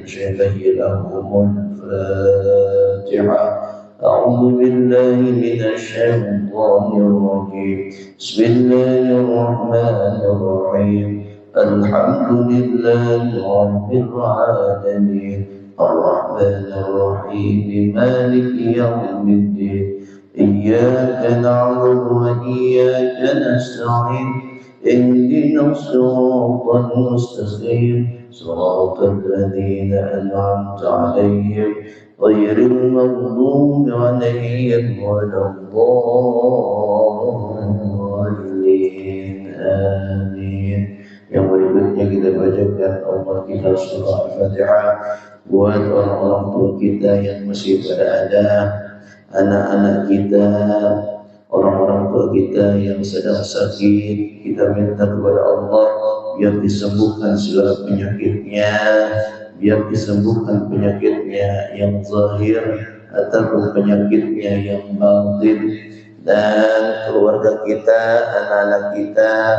شيخي لهم الفاتحة. أعوذ بالله من الشيطان الرجيم. بسم الله الرحمن الرحيم. الحمد لله رب العالمين الرحمن الرحيم مالك يوم الدين إياك نعبد وإياك نستعين اهدنا الصراط المستقيم صراط الذين أنعمت عليهم غير المغضوب عليهم ولا الضالين آمين. Yang berikutnya kita bacakan Allah kita surah Al-Fatihah buat orang-orang tua kita yang masih berada, anak-anak kita, orang-orang tua kita yang sedang sakit. Kita minta kepada Allah biar disembuhkan segala penyakitnya, biar disembuhkan penyakitnya yang zahir ataupun penyakitnya yang batin. Dan keluarga kita, anak-anak kita,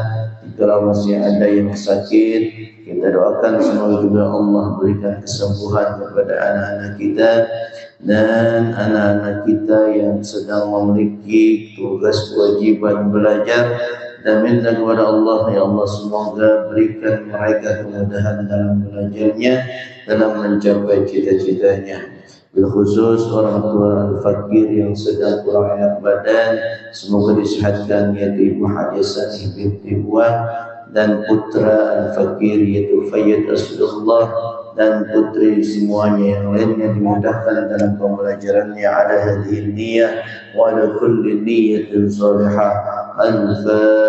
kalau masih ada yang sakit, kita doakan semoga juga Allah berikan kesembuhan kepada anak-anak kita dan anak-anak kita yang sedang memiliki tugas kewajiban belajar. Dan minta kepada Allah, ya Allah, semoga berikan mereka kemudahan dalam belajarnya, dalam mencapai cita-citanya. Bilkhusus orang tua al-fakir yang sedang kurang enak badan, semoga disehatkan, yaitu Ibu Haji Sani binti Wan dan putra al-fakir yaitu Fayyad Rasulullah dan putri semuanya yang lainnya dimudahkan dalam pembelajarannya. Ala hadhihi niyyah wa ala kulli niyyatin salihah. Al-Fatihah.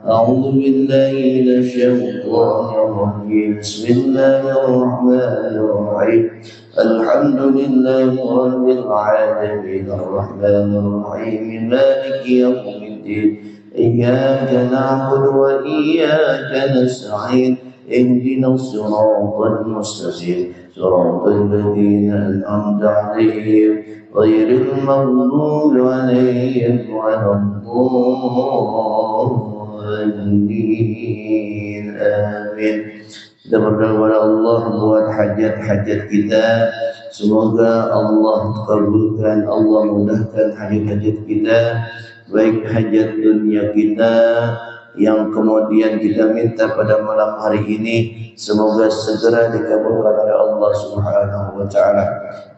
أعوذ بالله من الشيطان الرجيم. بسم الله الرحمن الرحيم. الحمد لله رب العالمين الرحمن الرحيم مالك يوم الدين إياك نعبد وإياك نستعين اهدنا الصراط المستقيم صراط الذين أنعمت عليهم غير المغضوب عليهم ولا الضالين. Amin. Kita berdoa kepada Allah buat hajat-hajat kita. Semoga Allah kabulkan, Allah mudahkan hajat-hajat kita, baik hajat dunia kita yang kemudian kita minta pada malam hari ini, semoga segera dikabulkan oleh Allah Subhanahu wa taala.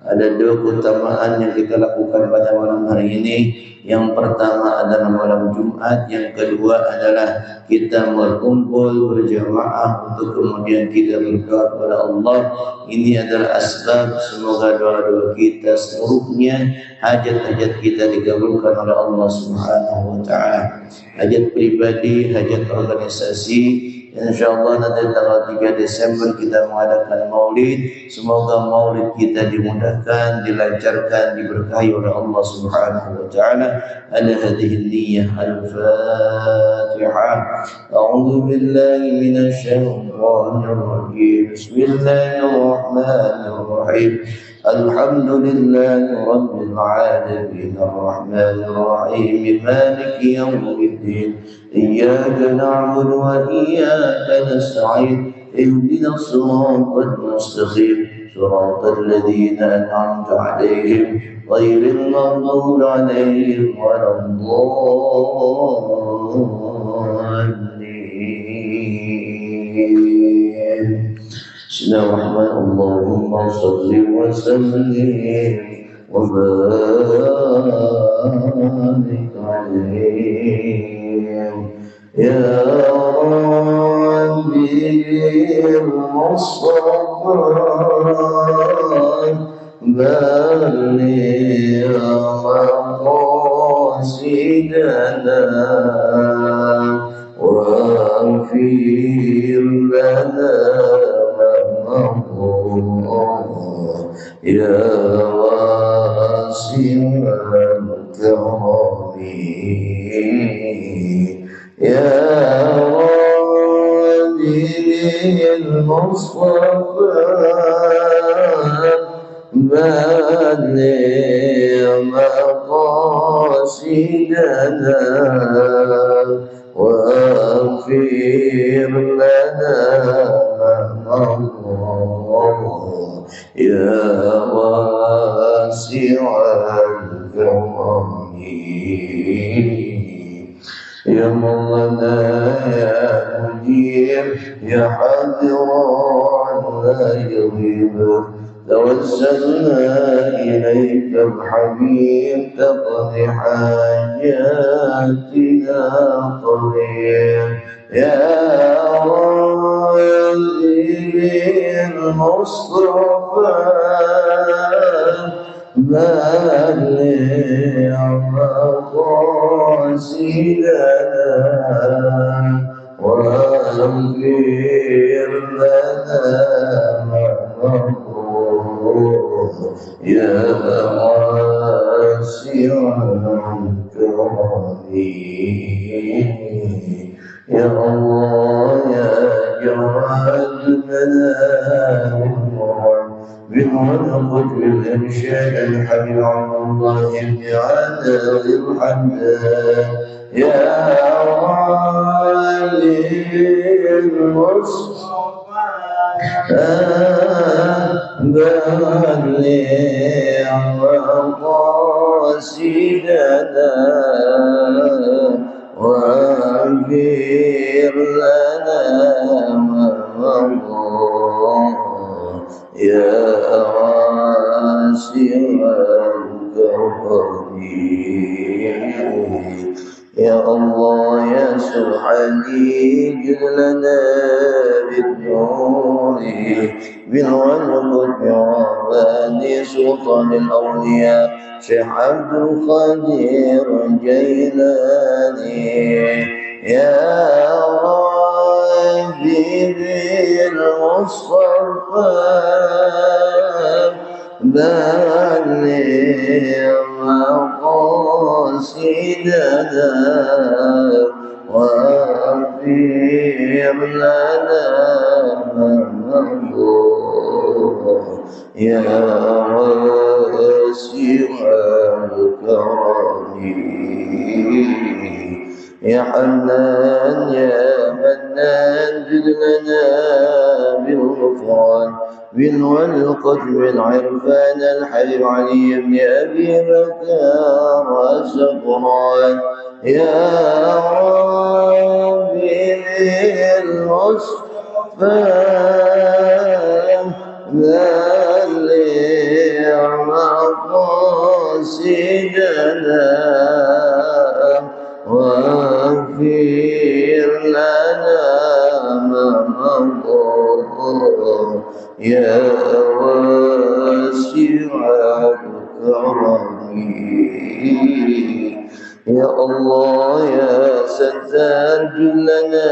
Ada dua keutamaan yang kita lakukan pada malam hari ini. Yang pertama adalah malam Jumat, yang kedua adalah kita berkumpul berjamaah untuk kemudian kita berdoa kepada Allah. Ini adalah asbab semoga doa-doa kita seluruhnya, hajat-hajat kita dikabulkan oleh Allah Subhanahu wa taala. Hajat pribadi, hajat organisasi. InsyaAllah nanti tanggal 3 Desember kita mengadakan maulid. Semoga maulid kita dimudahkan, dilancarkan, diberkahi oleh Allah Subhanahu wa taala. Ala hadhihi niyyah. Al-Fatihah. A'udzu billahi minasy syaithanir rajim. Bismillahirrahmanirrahim. Alhamdulillahi rabbil alamin arrahmanir rahim maliki yaumiddin iyyaka na'budu wa iyyaka nasta'in ihdinas siratal mustaqim siratal ladzina an'amta 'alaihim ghairil maghdubi 'alaihim waladdallin. Bismillahirrahmanirrahim. Allahumma shalli wa sallim wa barik alaihi ya Rabbil Mustafa baligh maqasidana waghfir lana ya wasi'al karami ya waliyil mustafa baligh maqasidana waghfir lana الله يا واسع الكرم يا مولانا يا مجيب يا حاضرا لا يغيب توسلنا إليك الحبيب تقضي حاجاتنا قريب يا والي المصطفى بلغ مقاصدنا واغفر لنا ما نقول يا واسع الكرم يا الله يا جواد بالمنقذ بالإرشاد الحبيب عبد الله بن عدل الحمدان يا والي المصطفى بلغ مقاصدنا واغفر لنا ما مضى يا واسع الكرم يا الله يا سبحاني جل لنا بالنور بالولد برباني سلطان الأولياء شيخ عبد القادر الجيلاني يا ربي بالمصطفى بلغ مقاصدنا واغفر لنا ما مضى يا واسع الكرم يا حنان يا منان زد لنا بالغفران بالولقة بالعرفان الحبيب علي بن أبي بكر وسفران يا ربي بالمصطفى بلغ مقاصدنا واغفر لنا ما مضى يا واسع الكرم يا الله يا ستار جلنا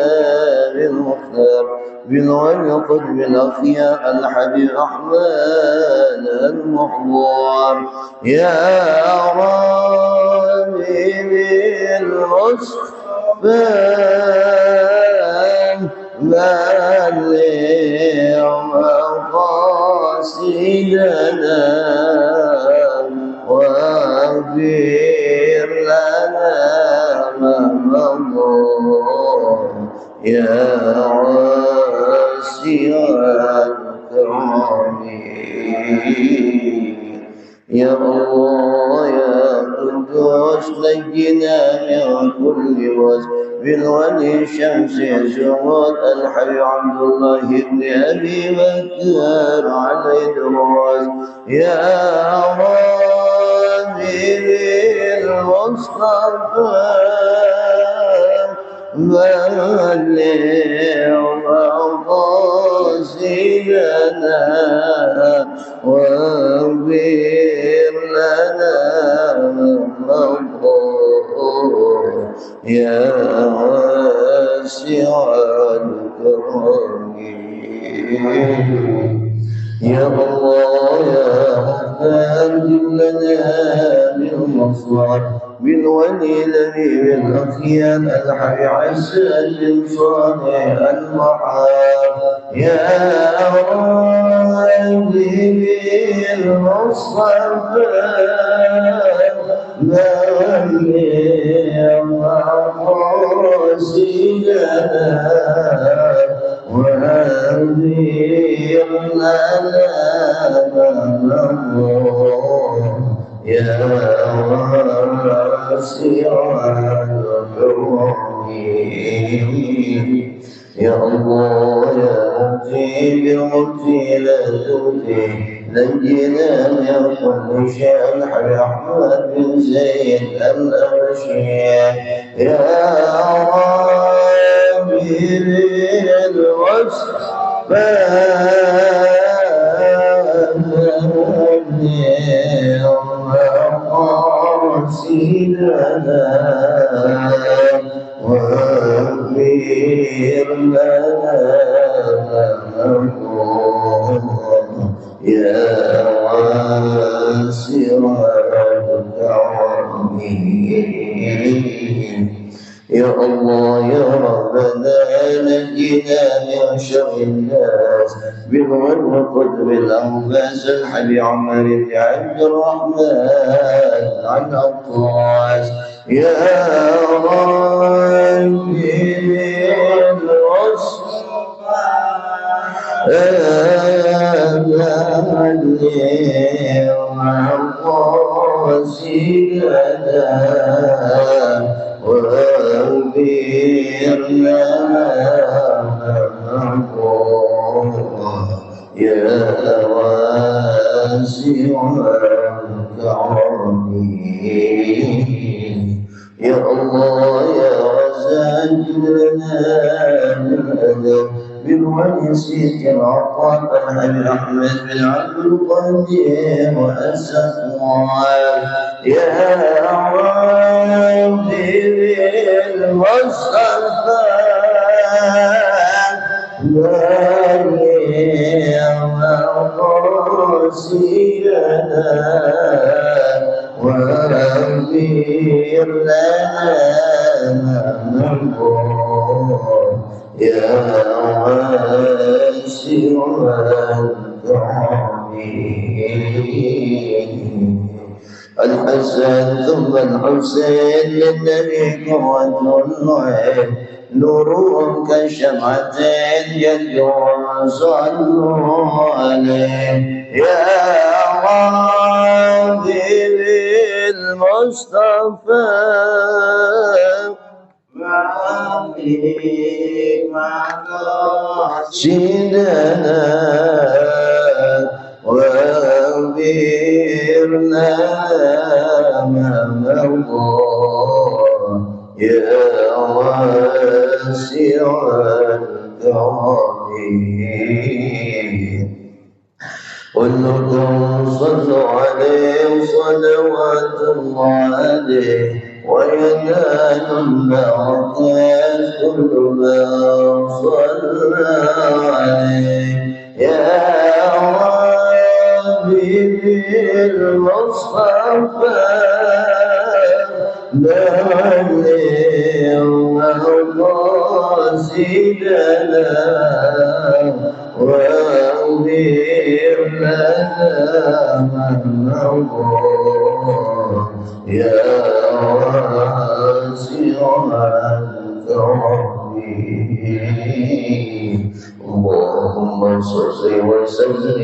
بالمختار بالولقد بالأخيار الحبيب الرحمن المحضر يا ربي بالمصطفى بلغ مقاصدنا واغفر لنا ما مضى يا واسع الكرم يا الله يا قدوس نجنا من كل وصف بالولي الشمس يسرات الحي عبد الله بن أبي بكر على إدراس يا ربي بالمصطفى بلغ مقاصدنا واغفر لنا ما مضى يا واسع الكرم يا الله يا رحمن جلنا بالمصدر بالولي الذي بالأخيان الحي عسى صانع المحال يا ربي بالمصطفى بلغ مقاصدنا واغفر يا واسع الكرم يا الله يا مجيب المجيل الدودي نجنا من كل شيء الرحمن بن زيد الأبشي يا ربي سيدنا واغفر لنا يا واسع الكرم يا الله يا ربنا نجنا من شر الناس بالغر قدر الأنفاس الحبي عمر بن عبد الرحمن عن الطاس يا ربي واغفر لنا يا واسع الكرم يا الله يا رزاق لنا الأدب بالونسيك العطاء الحبيب أحمد بن عبد القدير والسقوان يا ربي بالمصطفى وقاسينا واغفر لنا يا واسع الكرم الحسن ثم الحسين للنبي قوة العين نورهم كشمعتين يدعون صلوا عليه يا ربي بالمصطفى سيدنا واغفر لنا ما مضى يا واسع الكرم كلكم صلوا عليه صلوات الله عليه وينال البركات كل ما صلى عليه يا ربي بالمصطفى سيدنا واغفر لنا من يا واسع الكرم اللهم صل وسلم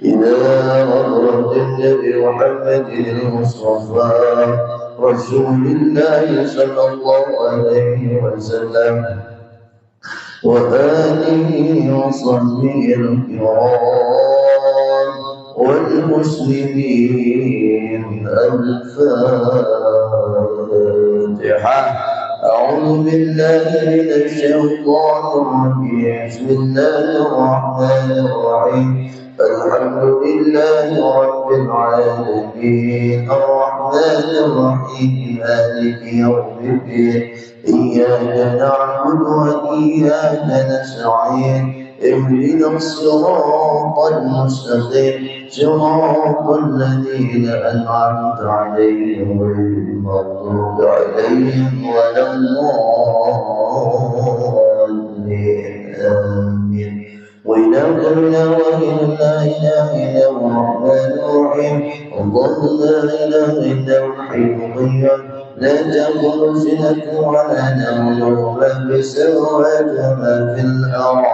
إلى حضرة النبي محمد المصطفى رسول الله صلى الله عليه وسلم وآله وصحبه الكرام والمسلمين الفاتحة. أعوذ بالله من الشيطان الرجيم. بسم الله الرحمن الرحيم. الحمد لله رب العالمين الرحمن الرحيم مالك يوم الدين إياك نعبد وإياك نستعين اهدنا الصراط المستقيم صراط الذين أنعمت عليهم غير المغضوب عليهم ولا الضالين آمين. وإلهنا وإله لا إله إلا هو الرحمن الرحيم. الله لا إله إلا هو الحي القيوم لا تأخذ سنة ولا نوم في السماوات وما في الأرض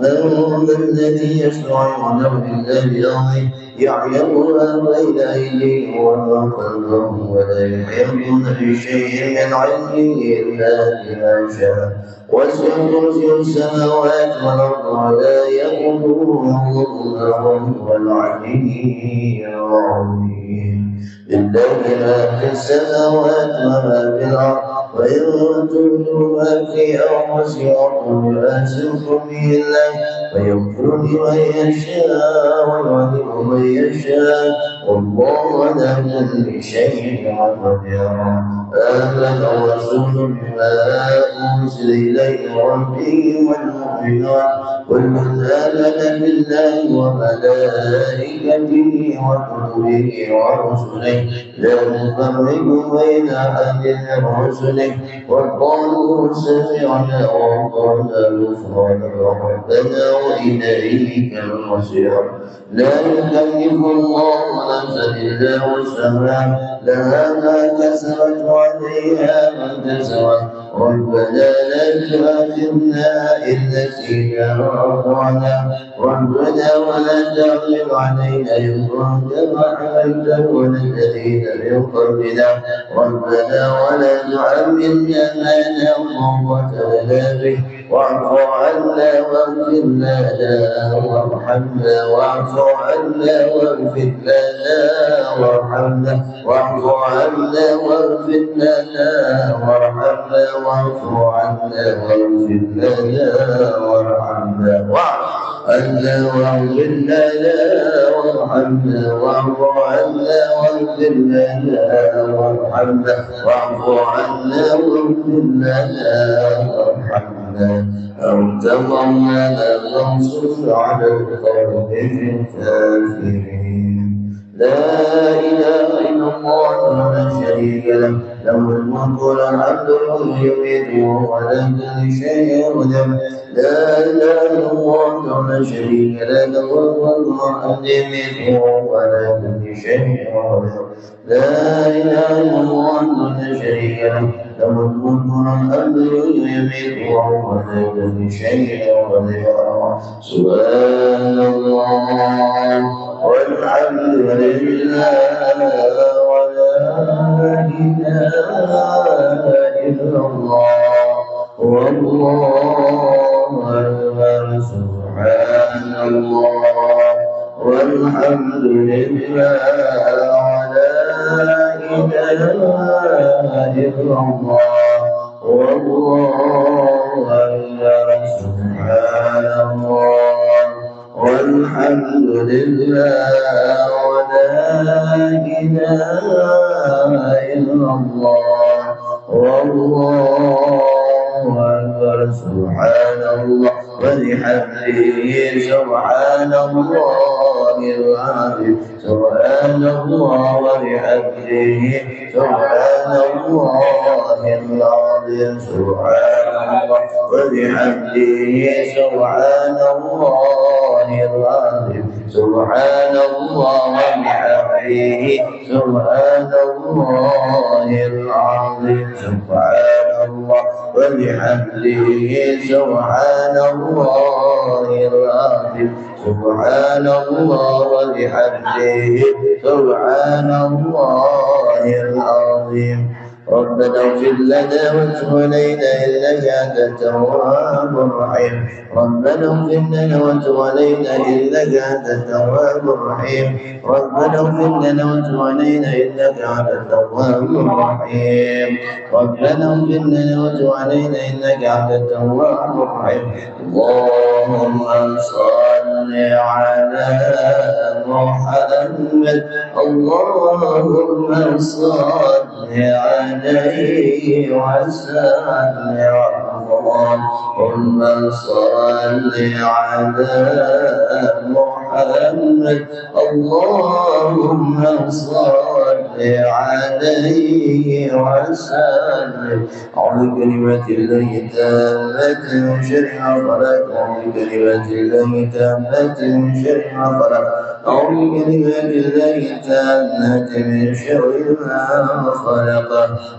من ذا الذي يشفع عنده إلا بأمره يعلم ما بين أيديهم وما خلفهم ولا يحيطون بشيء من علمه إلا بما شاء وسع كرسي السماوات والأرض ولا يئوده حفظهما وهو العلي العظيم لله ما في السماوات وما في الأرض وإن تبدوا ما في أنفسكم يحاسبكم به الله فيغفر لمن يشاء ويعذب من يشاء والله على كل شيء قدير آمن الرسول بما أنزل إليه ربه والمؤمنون كل آمن بالله وملائكته وكتبه ورسله لا نفرق بين أحد من رسله وقالوا سمعنا وأطعنا غفرانك ربنا وإليك المصير لا يكلف الله نفسا إلا وسعها لها ما كسبت وعليها ما كسبت ربنا لا تؤاخذنا إن نسينا وأخطأنا ربنا ولا تحمل علينا إصرا كما حملته على الذين من قبلنا ربنا ولا تحملنا ما لا طاقة لنا به واعف عنا واغفر لنا وارحمنا واعف عنا واغفر لنا وارحمنا واعف عنا واغفر لنا وارحمنا واعف عنا واغفر لنا وارحمنا عنا واغفر لنا وارحمنا واعف عنا واغفر لنا وارحمنا واعف عنا واغفر لنا وارحمنا أنت مولانا فانصرنا على القوم الكافرين لا إله إلا الله لا شريك له له الملك والحمد يحيي وعلى كل شيء قدير لا إله إلا الله لا شريك له له الملك يحيي وعلى كل شيء قدير لا إله إلا الله لا شريك له له الملك والحمد يحيي وعلى كل شيء قدير سبحان الله والحمد لله ولا إله إلا الله والله أكبر سبحان الله والحمد لله ولا إله إلا الله والله أكبر سبحان الله والحمد لله ولا إله إلا الله والله أكبر سبحان الله وبحمده سبحان الله العظيم سبحان الله وبحمده سبحان الله العظيم سبحان الله وبحمده سبحان الله العظيم سبحان الله وبحمده سبحان الله العظيم سبحان الله وبحمده سبحان الله العظيم سبحان الله وبحمده سبحان الله العظيم ربنا اغفر لنا وتب علينا إنك أنت التواب الرحيم ربنا اغفر لنا وتب علينا إنك أنت التواب الرحيم ربنا اغفر لنا وتب علينا إنك أنت التواب الرحيم ربنا اغفر لنا وتب علينا إنك أنت التواب الرحيم اللهم صل على محمد اللهم صل عليه وسلم اللهم صل على محمد اللهم صل عليه وسلم أعوذ بكلمات الله التامة من شر ما خلق أعوذ بكلمات الله التامة من شر ما خلق أعوذ بكلمات الله التامات من شر ما خلق.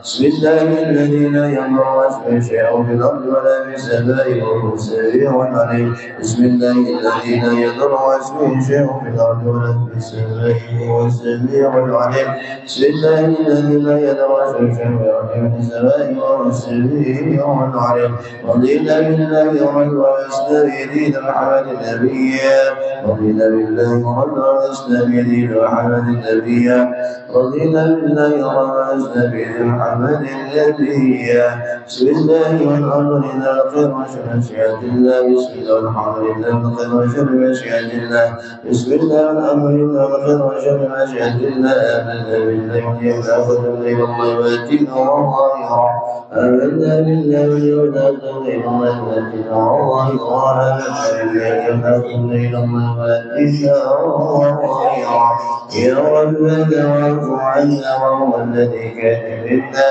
بسم الله الذي لا يضر اسمه شيء في الأرض ولا في السماء وهو السميع العليم. بسم الله الذي لا يضر اسمه شيء في الأرض ولا في السماء وهو السميع العليم. بسم الله الذي لا يضر اسمه شيء في الأرض ولا في السماء وهو السميع العليم. رضينا بالله ربا وإسلام دينا محمد نبيا. رضينا بالله ربا وإسلام دينا محمد نبيا. رضينا بالله ربا وإسلام دينا محمد نبيا. بسم الله والأمر لله الخير وشر مشيئة الله. بسم الله والحمد لله الخير وشر مشيئة الله. بسم الله والأمر لله الخير وشر مشيئة الله. آمنا بالله واليوم الآخر والليل والظلماتنا والظاهرة. آمنا بالله واليوم الآخر والليل والظلماتنا والظاهرة. آمنا بالله واليوم الآخر والليل والظلماتنا والظاهرة. يا ربنا واعف عنا وهو الذي كان منا.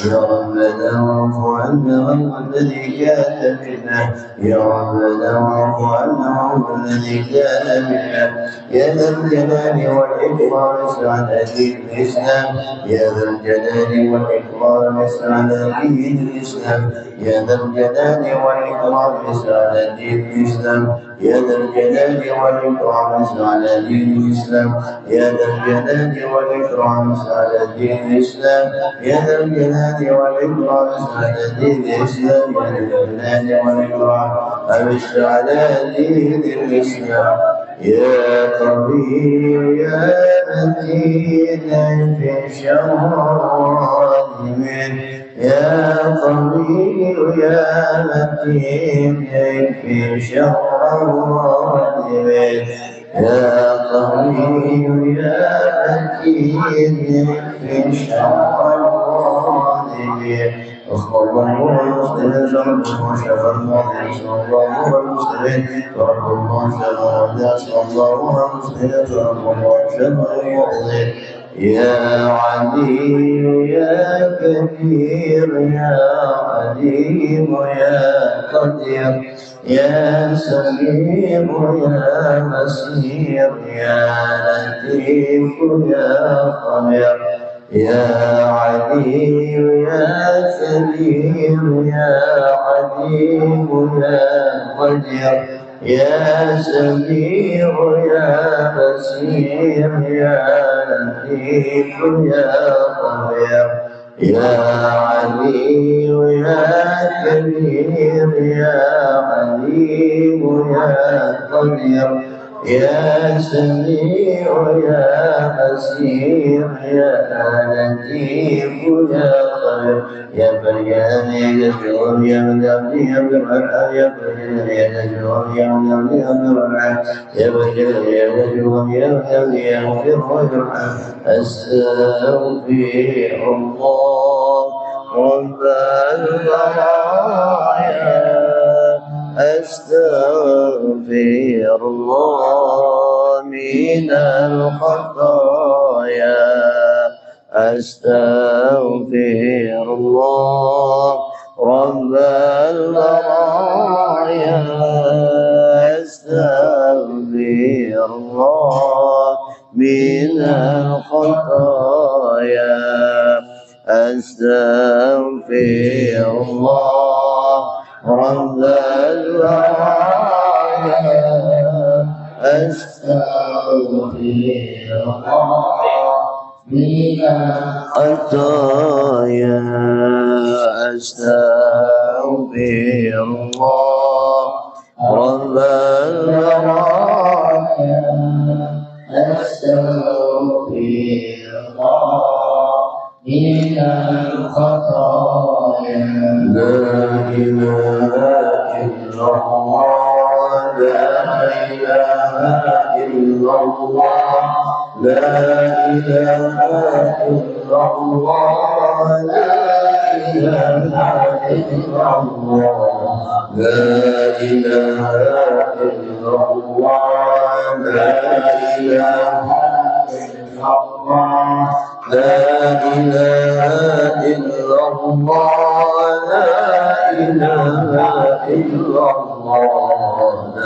يا ربنا واعف عنا وهو الذي كان منا. يا ربنا واعف عنا وهو الذي كان منا. يا ذا الجلال والإكرام اسعد دين الإسلام. يا ذا الجلال والإكرام اسعد دين الإسلام. يا ذا الجلال والإكرام اسعد دين الإسلام. يا ذا الجلال والإكرام اسعد دين الإسلام. يا ذا الجلال والإكرام اسعد دين الإسلام. يا ذا الجلال والإكرام اسعد دين الإسلام. يا ذا الجلال والإكرام أبش على دين الإسلام. يا قوي يا متين في الظالمين. يا قوي يا متين في الظالمين. يا قوي يا متين في الظالمين. أخبر الله المسلمين شرب وشفى الماضي. أسأل الله المسلمين شرب الله شفى أسأل الله المسلمين شرب الله شفى الماضي. يا علي يا كبير يا عليم يا قدير. يا سميع يا بصير يا لطيف يا خبير. يا علي يا كبير يا عليم يا قدير. يا سميع يا بصير يا لطيف يا خبير. يا علي يا كبير يا عليم يا قدير. يا سميع يا بصير يا لطيف يا خبير. يا فريان يا شعور يا مدامي يا بالرحم. يا فريان يا شعور يا مدامي يا بالرحم. يا فريان يا شعور يا مدامي يا بالرحم. أستغفر الله رب البرايا. أستغفر الله من الخطايا. أستغفر الله رب البرايا. أستغفر الله من الخطايا. أستغفر الله رب البرايا. أستغفر الله من الخطايا. أستغفر الله رب البرايا. أستغفر الله من الخطايا. لا إله إلا الله. لا إله إلا الله. لا إله إلا الله. لا إله إلا الله. لا إله إلا الله. لا إله إلا الله. لا إله إلا الله. لا إله إلا الله. لا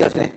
Jelas nih.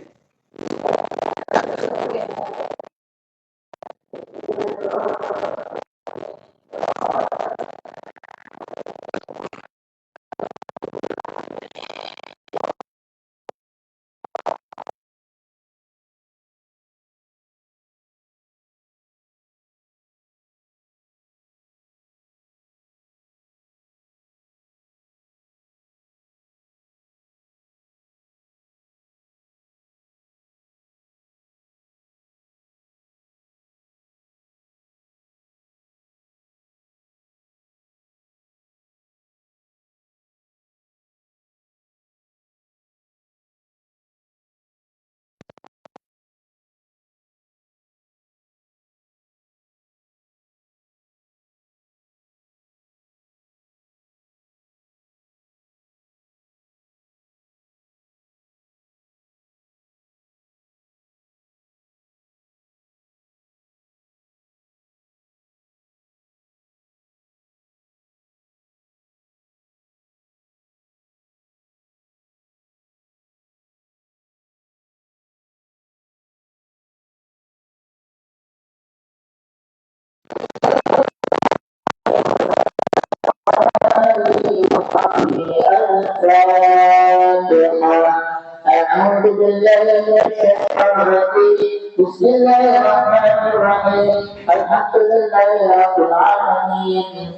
أعوذ بالله من الشيطان الرجيم بسم الله الرحمن الرحيم الحمد لله رب العالمين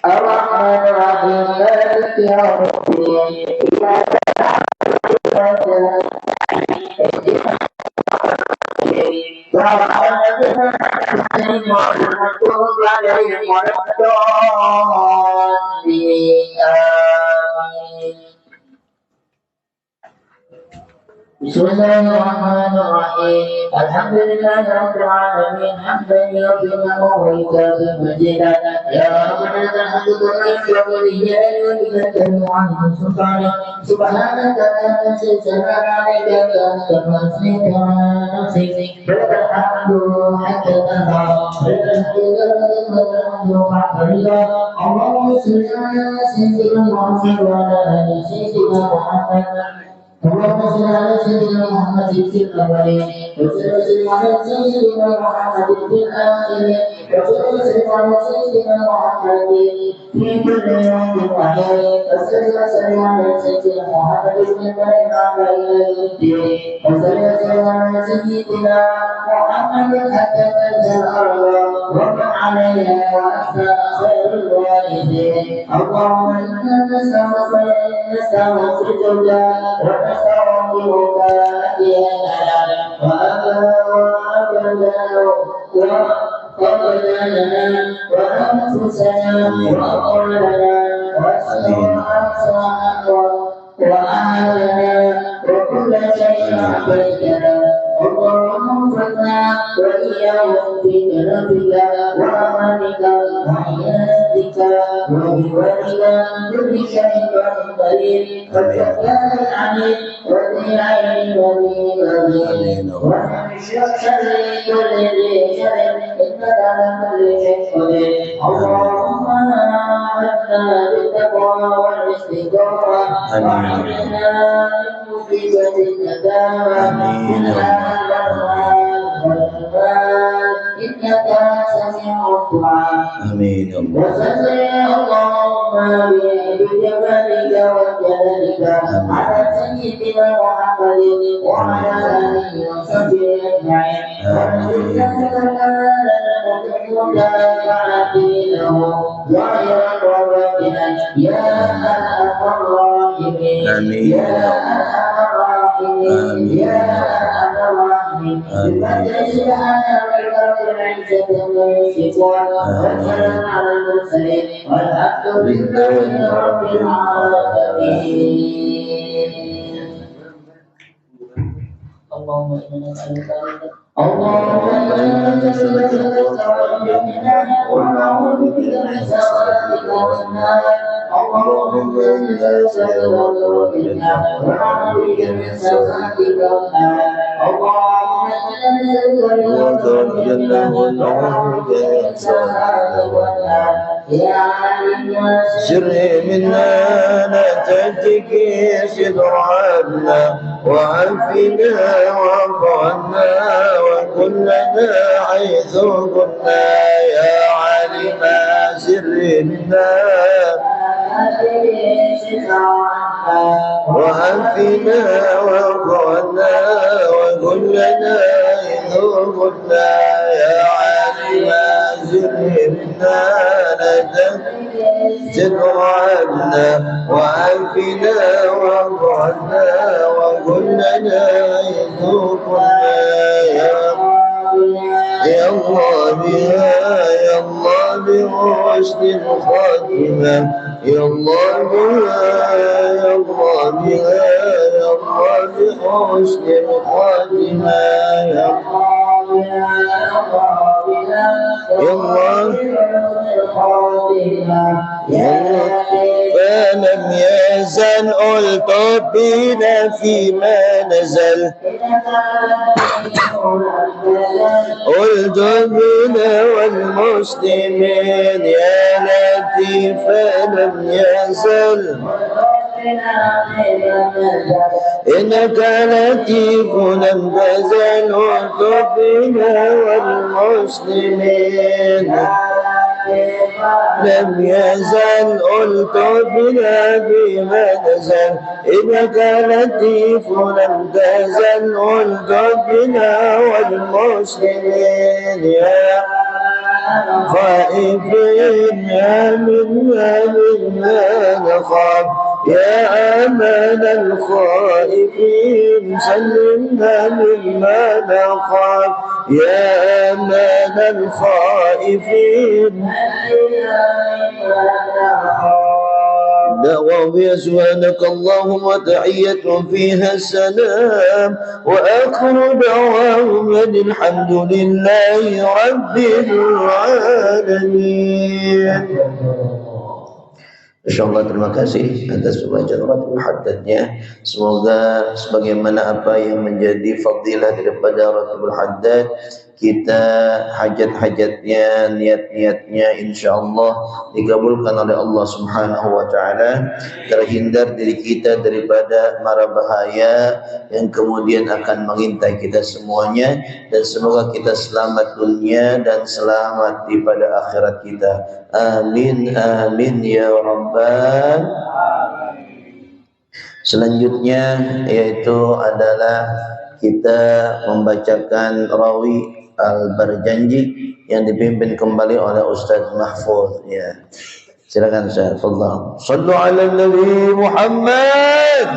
الرحمن الرحيم مالك يوم الدين إياك نعبد وإياك نستعين المغضوب عليهم ولا الضالين آمين بسم الله الرحمن الرحيم الحمد لله رب العالمين حمدا يرضيه ويكافئ مجيدا يا ربنا لك الحمد كما ينبغي لجلال وجهك وعظيم سلطانك سبحانك لا نحصي ثناء عليك انت كما اثنيت على نفسك لك الحمد حتى ترضى لك الحمد بعد رضا اللهم صل على سيدنا محمد وعلى ال سيدنا محمد اللهم صل على سيدنا محمد في الاولين وصل على سيدنا محمد في الاخرين وصل على سيدنا محمد في كل يوم وحيد وصل على سيدنا محمد في الدين الى الدين وصل على سيدنا محمد حتى تنزل الارض ومن عليها واحسن خير الوالدين الفائزين اللهم إنا نستغفرك ونستغفرك أدياننا وأبداننا وأنفسنا وأقوالنا وأهلنا وكل شيء أعطيتنا اللهم انفعنا وإياهم في كرمك وأمانك وحياتك وبوجهك كل شيطان قريب والكفار العليم وذي عين وذي ومن شر كل ذي شر إنك على كل شيء قدير اللهم أعنا بالتقوى والاستقامة وأعنا من مصيبة الندامة إنك سميع الدعاء آمين يا الله. وصل اللهم بجمالك وجلالك على سيدنا محمد وعلى آله وصحبه أجمعين ونزلنا له ظاهرا وباطنا يا أرحم الراحمين يا أرحم الراحمين يا أرحم الراحمين سبحان ربك العزة عما يصفون وسلام على المرسلين والحمد لله رب العالمين. اللهم إنا نسألك ونعوذ بك من سخطك والنار اللهم إنا نسألك ونعوذ بك من سخطك والنار اللهم إنا نسألك ونعوذ بك من سخطك والنار يا عالم سر منا لا تهتكي صدر عنا وعافنا واعف عنا وكلنا حيث كنا يا عالم سر منا وعافنا واعف عنا وكلنا حيث كنا يا عالم سر منا لا تهتكي عنا وعافنا واعف عنا وكلنا حيث كنا يا الله بها يا الله بحسن الخاتمة يا الله بها يا الله بها يا الله بحسن الخاتمة يا الله فلم يزل ألطف بنا فيما نزل ألطف بنا والمسلمين يا لطيف فلم يزل إنك لطيف لم تزل ألطف بنا والمسلمين لم يزل ألطف بنا بما نزل إنك لطيف لم تزل ألطف بنا والمسلمين يا خائفين منا نخاف يا أمان الخائفين سلمنا مما نخاف يا أمان الخائفين دعوهم سبحانك اللهم وتحيتهم فيها السلام وآخر دعواهم أن الحمد لله رب العالمين. InsyaAllah terima kasih atas pembacaan Ratibul Haddadnya. Semoga sebagaimana apa yang menjadi fadilah daripada Ratibul Haddad, kita hajat-hajatnya, niat-niatnya insyaallah dikabulkan oleh Allah Subhanahu wa taala, terhindar diri kita daripada mara bahaya yang kemudian akan mengintai kita semuanya, dan semoga kita selamat dunia dan selamat di pada akhirat kita. Amin amin ya rabbal. Selanjutnya yaitu adalah kita membacakan Rawi Al-Barjanji yang dipimpin kembali oleh Ustaz Mahfuz ya. Silakan Ustaz, fadhal. Shallu ala Nabi Muhammad.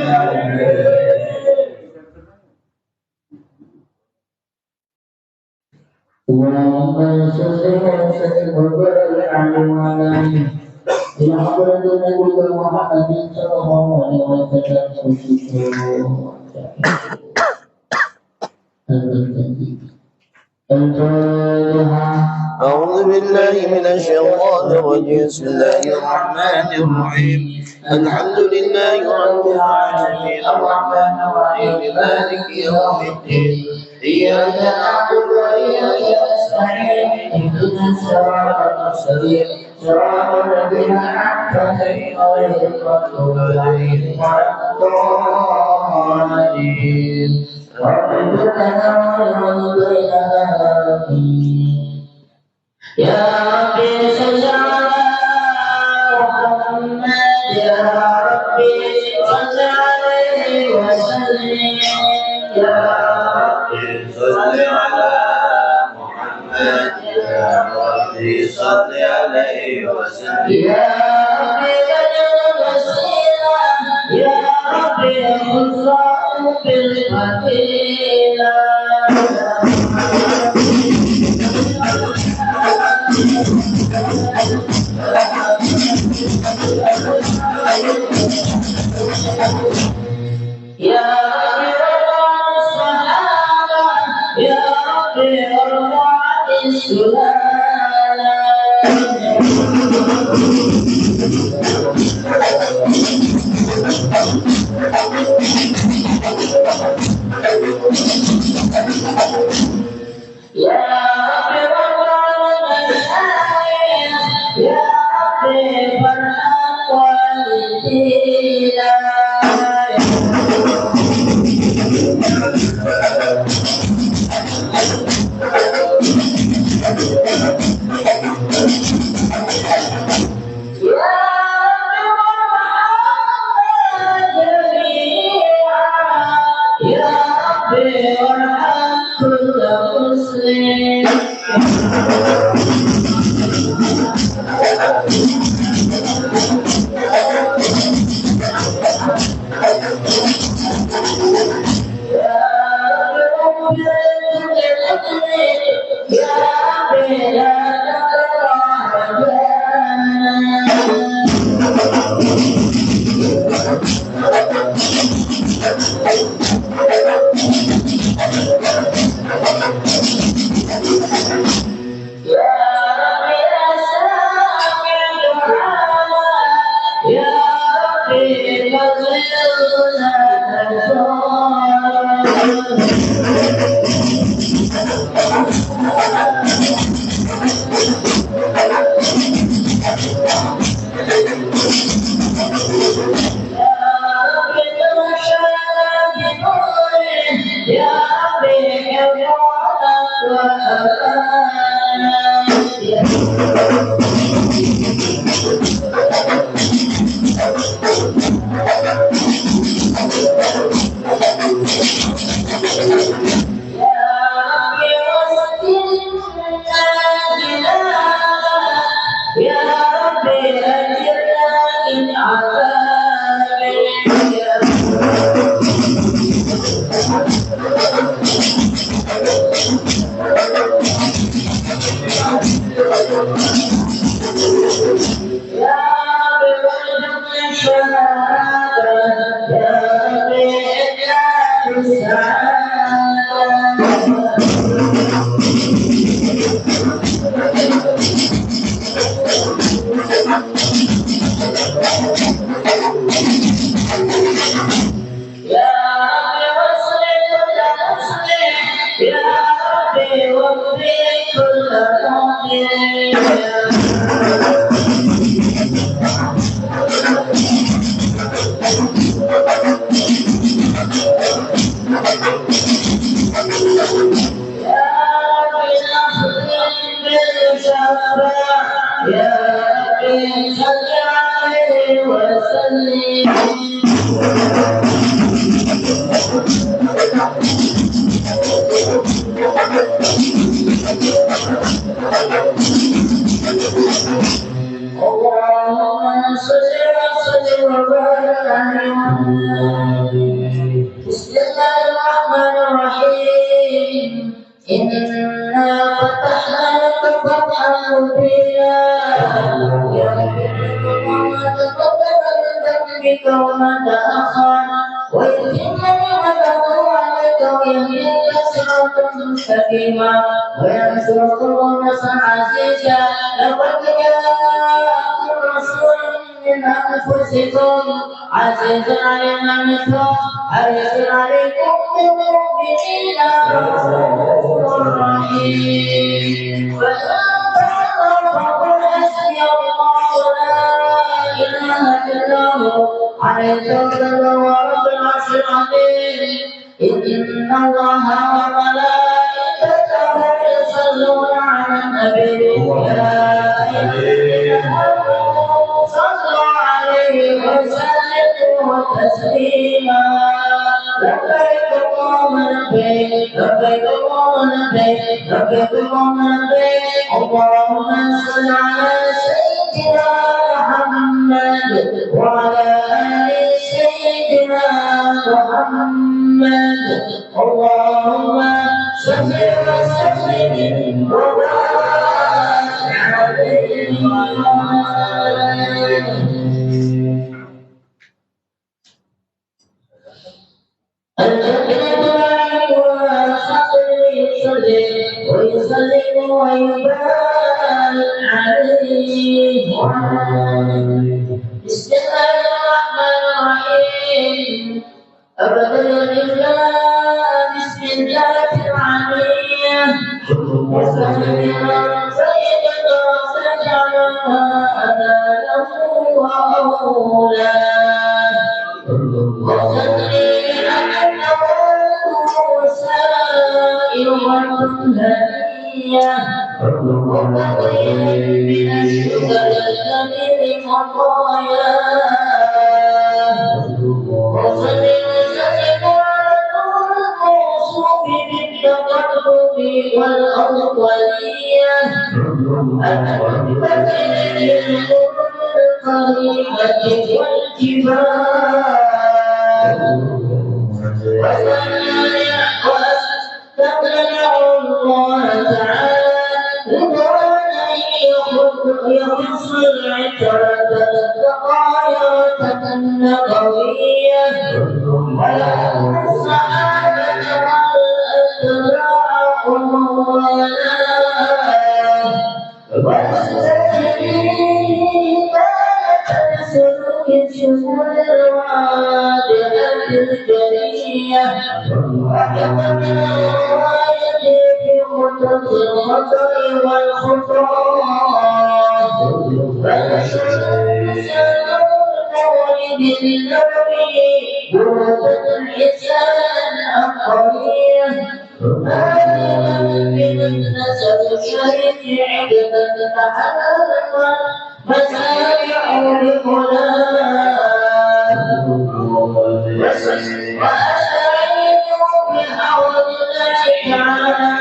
Allahumma shalli wa sallim wa barik alaihi ila hadratin Nabi Muhammad sallallahu alaihi wasallam. أعوذ بالله من الشيطان الرجيم. بسم الله الرحمن الرحيم. الحمد لله رب العالمين الرحمن الرحيم مالك يوم الدين إياك نعبد وإياك نستعين اهدنا الصراط المستقيم صراط الذين أنعمت عليهم غير المغضوب عليهم ولا الضالين. يا ربي صل على محمد يا ربي صل عليه وسلم يا ربي صل على محمد يا ربي صل عليه وسلم يا ربي اجعل وسيلة يا ربي خذ بالفضيلة يا رب ارفع الصحابة يا رب ارفع السلالة يا رب ارفع المشايخ يا رب فرحم والدينا Allah صل وسلم وبارك عليه. بسم الله الرحمن الرحيم. إنا فتحنا لك فتحا مبينا يغفر لك ما تقدم من ذنبك وما تأخر ويتم نعمته عليك ويهديك صراطا مستقيما وينصرك نصرا عزيزا. لقد جاءكم رسول من أنفسكم عزيز على العنتم حريص عليكم بالمؤمنين رؤوف رحيم. فإن تولوا فقل حسبي الله لا إله إلا هو عليه توكلت وهو رب العرش العظيم. إن الله وملائكته يصلون على النبي يا أيها الذين آمنوا صلوا عليه وسلموا تسليما. لبيك اللهم لبيك لبيك اللهم لبيك لبيك اللهم لبيك. اللهم صل على سيدنا محمد وعلى آل سيدنا محمد. اللهم صل وسلم وبارك عليه. ويسلم ويبارك عليه. بسم الله الرحمن الرحيم. أبدا لله بسم الله العلي وسلم سيدنا سجعنا أنا له وأولاه وسلم أنه سائر والهدية وقضي من الشكر الذي خطاياه وسلم بالتقرب والأفضلية القريبة والجبال واستغنى الله تعالى رضوانا يخص العترة الدقائق النبوية ولا الصحابة والأتباع والمستجيبين سلوك شمول الرابعة الجرية وحكم الرواية في خطط الخطر والخطاب فنشر المولد النبوي بوضة الحسان الأقوية آمنا من النسب الشريف عدة محل مسارع لفلان وأستعين بحول الله تعالى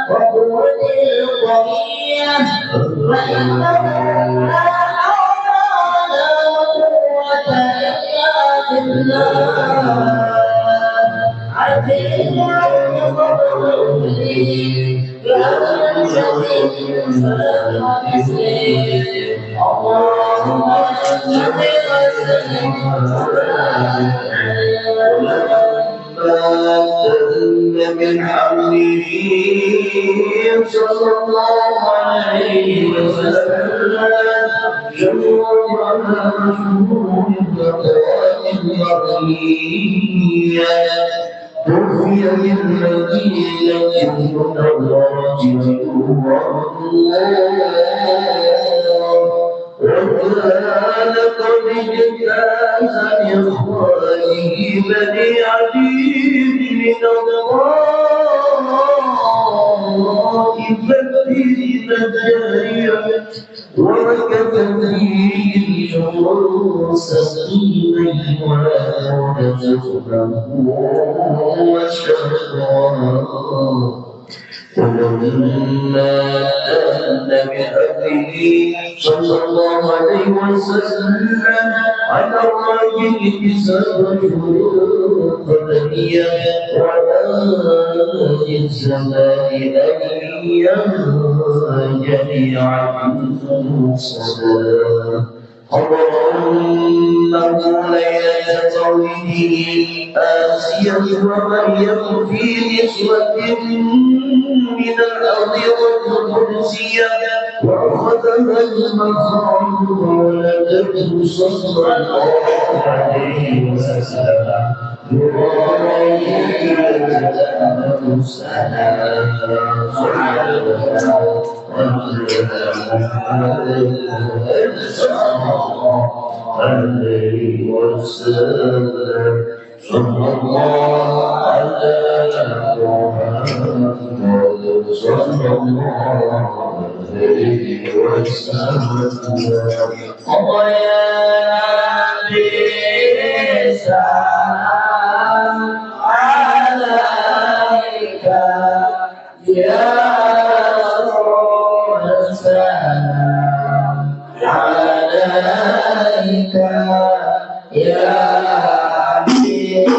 وقوته القوية فإنه لا حول ولا قوة إلا بالله عزيز بفضله بأمر شديد فلا تسلم. اللهم صل وسلم من حمله صلى الله عليه وسلم جمع على شمول الزكاة المرئية توفي من مدينة المنورة وكان قد اجتاز لإخوانه بني عديد من الطائفة النجارية ومكث فيه الشهور سقيما ونزفه وشهرا ولما أن بأهله صلى الله عليه وسلم على الرجل بسبب قدمية وآل الزمان أن جميعا الصلاة حرمه ليلة مولده آسيا ومريم في نسوة من الأرض والقدسية وأخذها المخاض وولدته صلى الله عليه وسلم صلى الله على محمد صلى الله عليه وسلم عليك يا رسول السلام عليك يا حبيب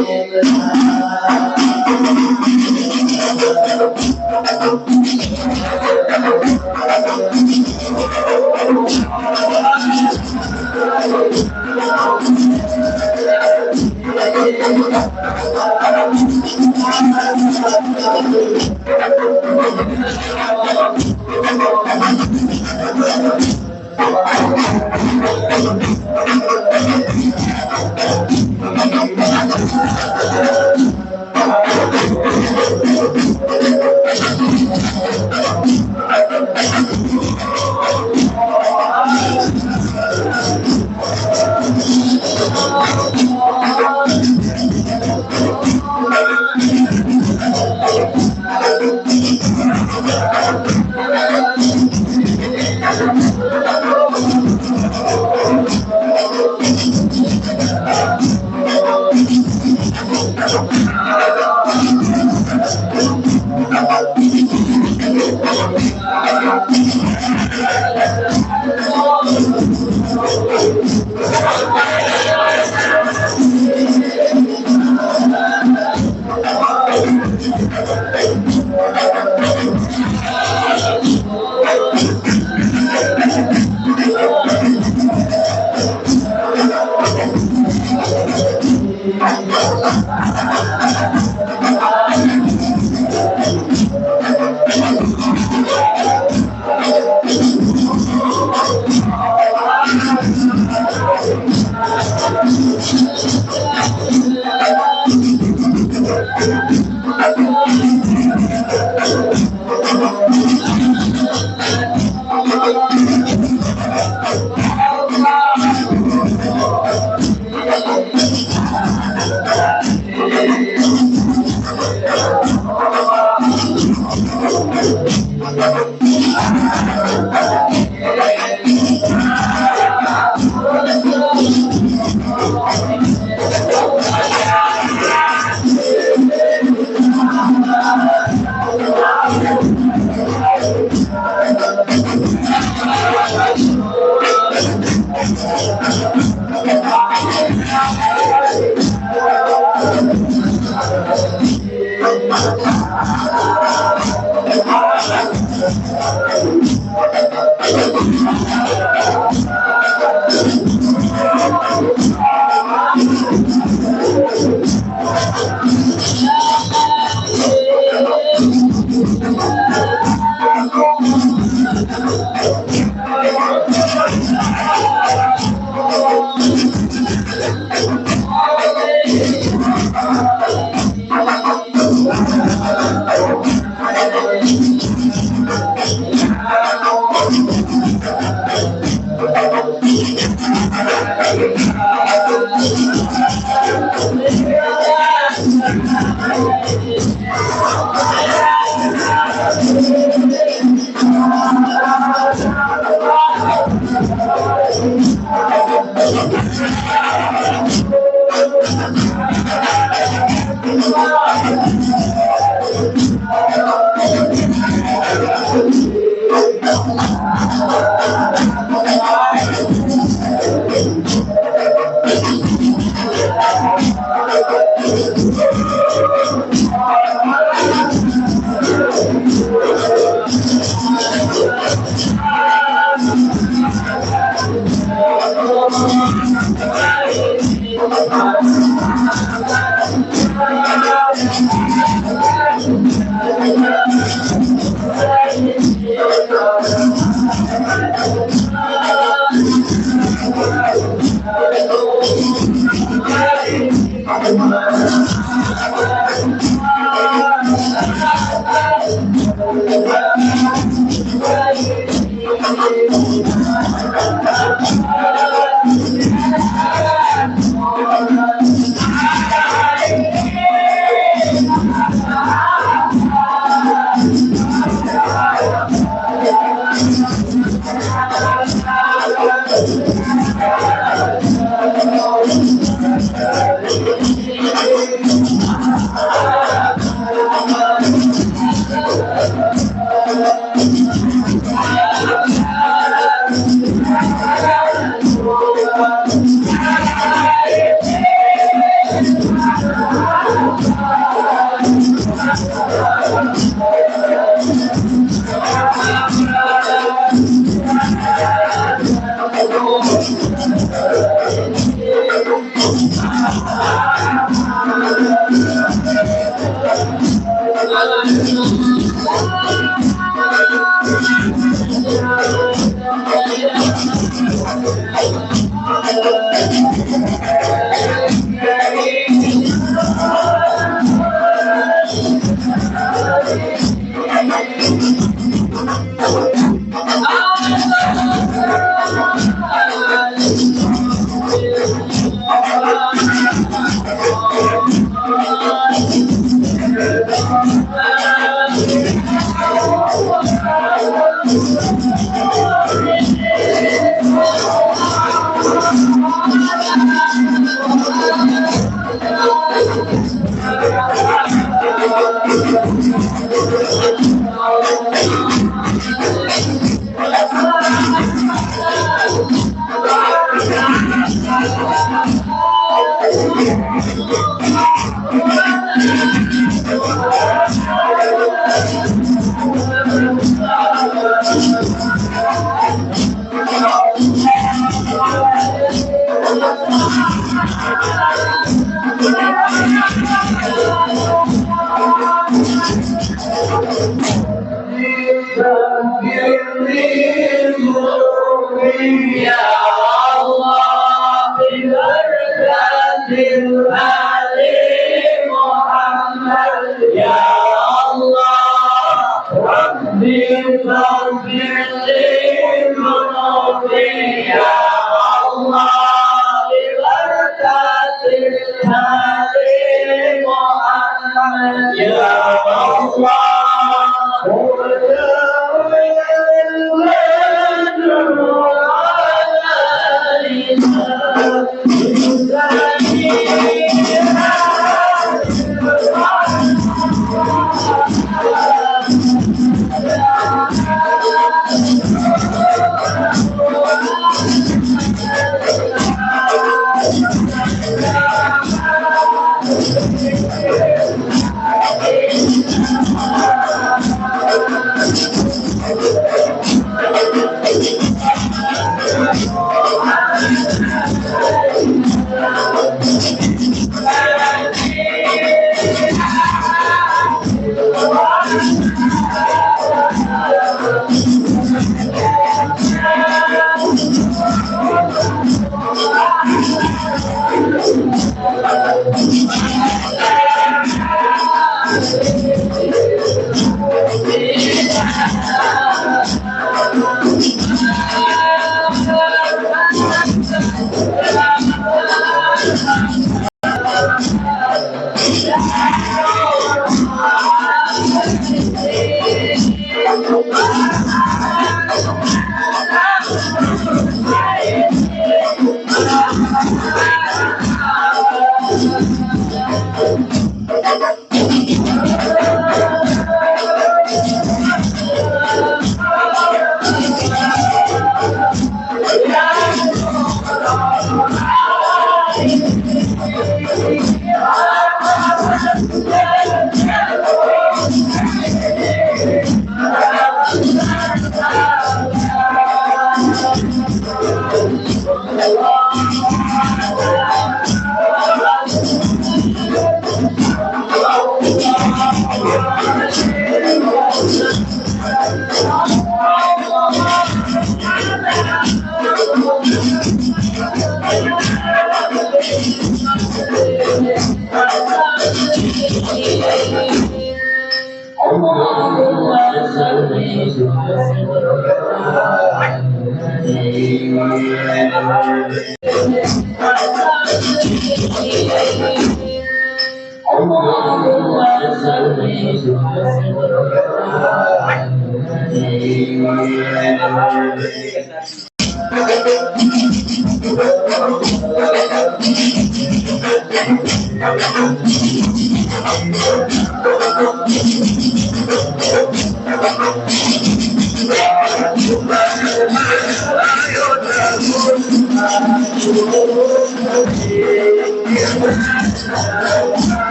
Allahumma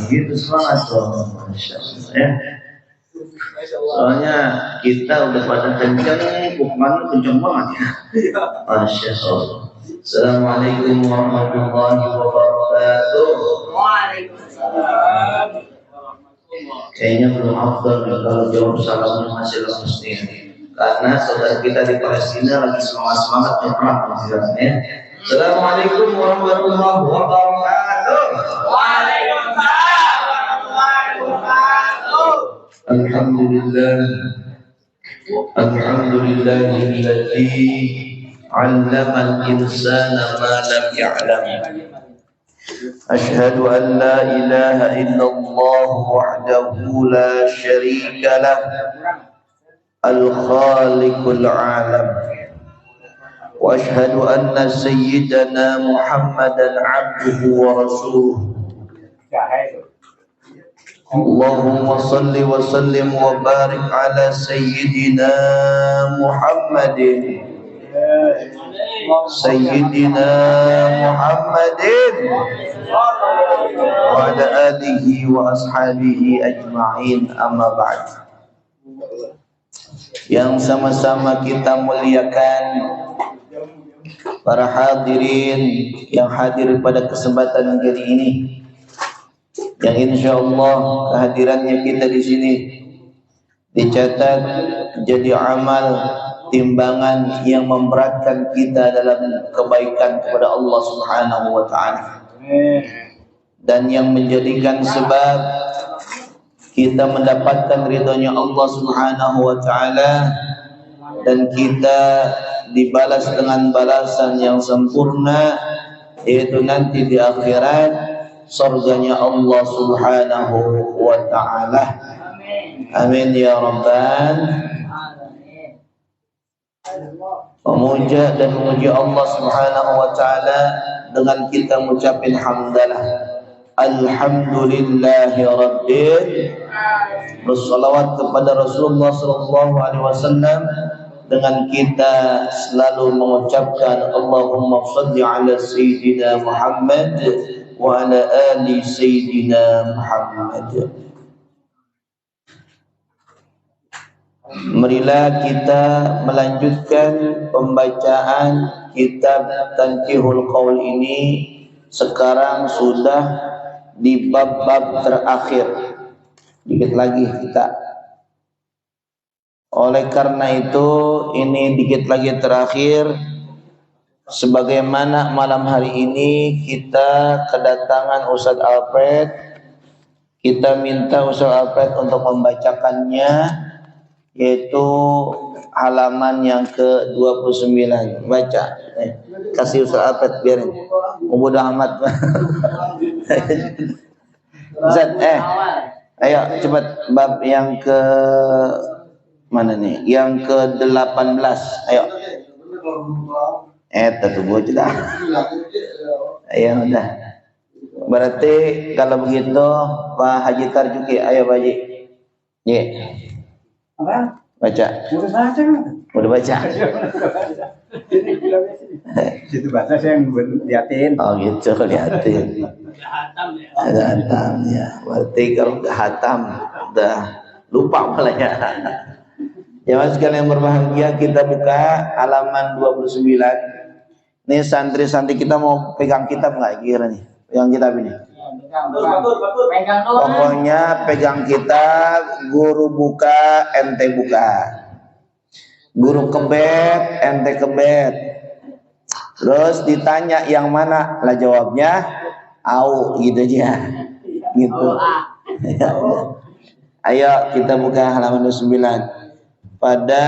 Gitu semangat dong, Masya Allah ya. Soalnya kita udah pada kencang, bukan kencang banget ya. Masya Allah. Assalamualaikum warahmatullahi wabarakatuh. Waalaikumsalam. Kayaknya belum afdal ya kalau jawab salamnya masih lemes nih. Karena saudara kita di Palestina lagi semangat-semangatnya perang masih ya. Assalamualaikum warahmatullahi wabarakatuh. Waalaikumsalam warahmatullahi wabarakatuh. Alhamdulillah. Alhamdulillahilladzi 'allama al-insana ma lam ya'lam. أشهد أن لا إله إلا الله وحده لا شريك له الخالق العالم وأشهد أن سيدنا محمدا عبده ورسوله اللهم صل وسلم وبارك على سيدنا محمد سيدنا محمد وعلى آله وأصحابه أجمعين أما بعد. Yang sama-sama kita muliakan para hadirin yang hadir pada kesempatan kali ini, yang insya Allah kehadirannya kita di sini dicatat jadi amal timbangan yang memberatkan kita dalam kebaikan kepada Allah Subhanahu wa taala, dan yang menjadikan sebab kita mendapatkan ridhonya Allah Subhanahu wa taala dan kita dibalas dengan balasan yang sempurna, yaitu nanti di akhirat surganya Allah Subhanahu wa taala. Amin ya rabbal memuja dan memuji Allah Subhanahu wa taala dengan kita mengucapkan hamdalah alhamdulillahi rabbil bersalawat kepada Rasulullah sallallahu alaihi wasallam dengan kita selalu mengucapkan Allahumma shalli ala sayyidina Muhammad wa ala ali sayyidina Muhammad. Marilah kita melanjutkan pembacaan kitab Tanqihul Qaul ini. Sekarang sudah di bab-bab terakhir, dikit lagi kita. Oleh karena itu ini dikit lagi terakhir. Sebagaimana malam hari ini kita kedatangan Ustadz Alfred, kita minta Ustadz Alfred untuk membacakannya, yaitu halaman yang ke-29. Baca. Kasih Ustaz Apet biarin. Bodoh amat. Ustaz, ayo cepat bab yang ke mana nih? Yang ke-18. Ayo. Tuh bocah dah. Ayo udah. Berarti kalau begitu Pak Haji Tarjuki, ayo Pak Haji. Ye. Apa? Baca. Udah baca. Situ bahasa saya yang liatin. Oh gitu, liatin. Ada hatam ya. Berarti kalau udah hatam udah lupa malah ya. Jamaah sekalian yang berbahagia, kita buka halaman 29. Ini santri-santri kita mau pegang kitab nggak kira nih? Pegang kitab ini. Pokoknya pegang kitab, guru buka, ente buka. Guru kebet, ente kebet. Terus ditanya yang mana? Lah jawabnya au gitu aja. Gitu. Ayo kita buka halaman 29. Pada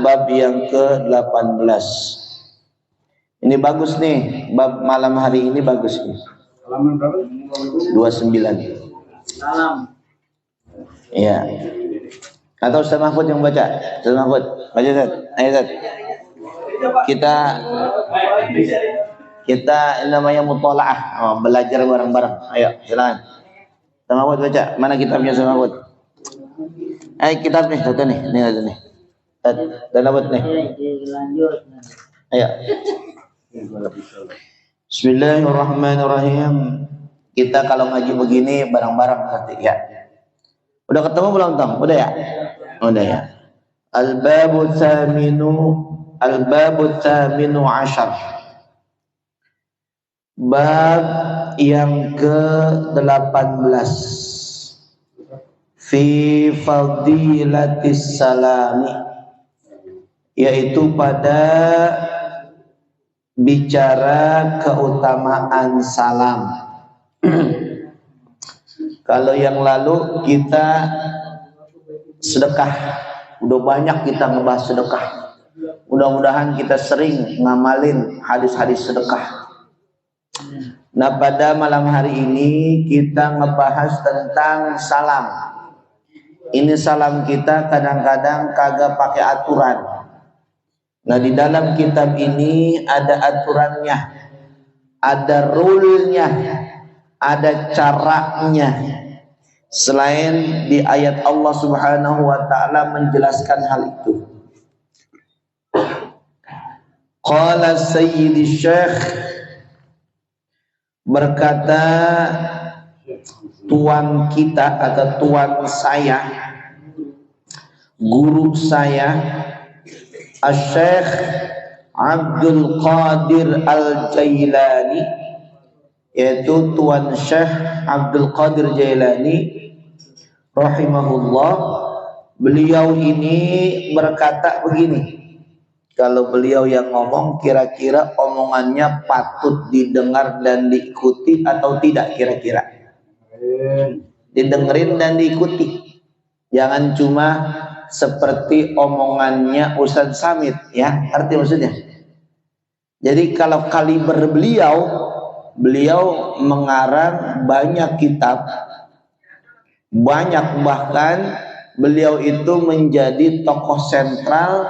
bab yang ke-18. Ini bagus nih, bab malam hari ini bagus nih. Halaman berapa? 29. Salam. Iya. Atau Ustaz Mahfud yang baca? Ustaz Mahfud, baca Ustaz. Ayo Ustaz. Kita namanya mutolaah, belajar bareng-bareng. Ayo, silakan. Ustaz Mahfud baca. Mana kitabnya Ustaz Mahfud? Ayo kitab nih, satu nih. Ini ada nih. Dan dapat nih. Ayo. Bismillahirrahmanirrahim. Kita kalau ngaji begini bareng-bareng nanti ya. Udah ketemu belum Tom? Udah ya? Udah ya. Al-babu thaminu ashar. Bab yang ke-18. Fi fadilatis salami, yaitu pada bicara keutamaan salam. Kalau yang lalu kita sedekah, udah banyak kita ngebahas sedekah. Mudah-mudahan kita sering ngamalin hadis-hadis sedekah. Nah pada malam hari ini kita ngebahas tentang salam. Ini salam kita kadang-kadang kagak pakai aturan. Nah di dalam kitab ini ada aturannya, ada rule-nya, ada caranya. Selain di ayat Allah Subhanahu wa taala menjelaskan hal itu. Qala Sayyidi Syekh, berkata tuan kita atau tuan saya, guru saya, Asy-Syaikh Abdul Qadir Al-Jailani, yaitu Tuan Syekh Abdul Qadir Jailani rahimahullah. Beliau ini berkata begini, kalau beliau yang ngomong kira-kira omongannya patut didengar dan diikuti atau tidak kira-kira? Didengerin dan diikuti. Jangan cuma seperti omongannya Ustadz Samit, ya, arti maksudnya. Jadi kalau kaliber beliau mengarang banyak kitab, banyak, bahkan beliau itu menjadi tokoh sentral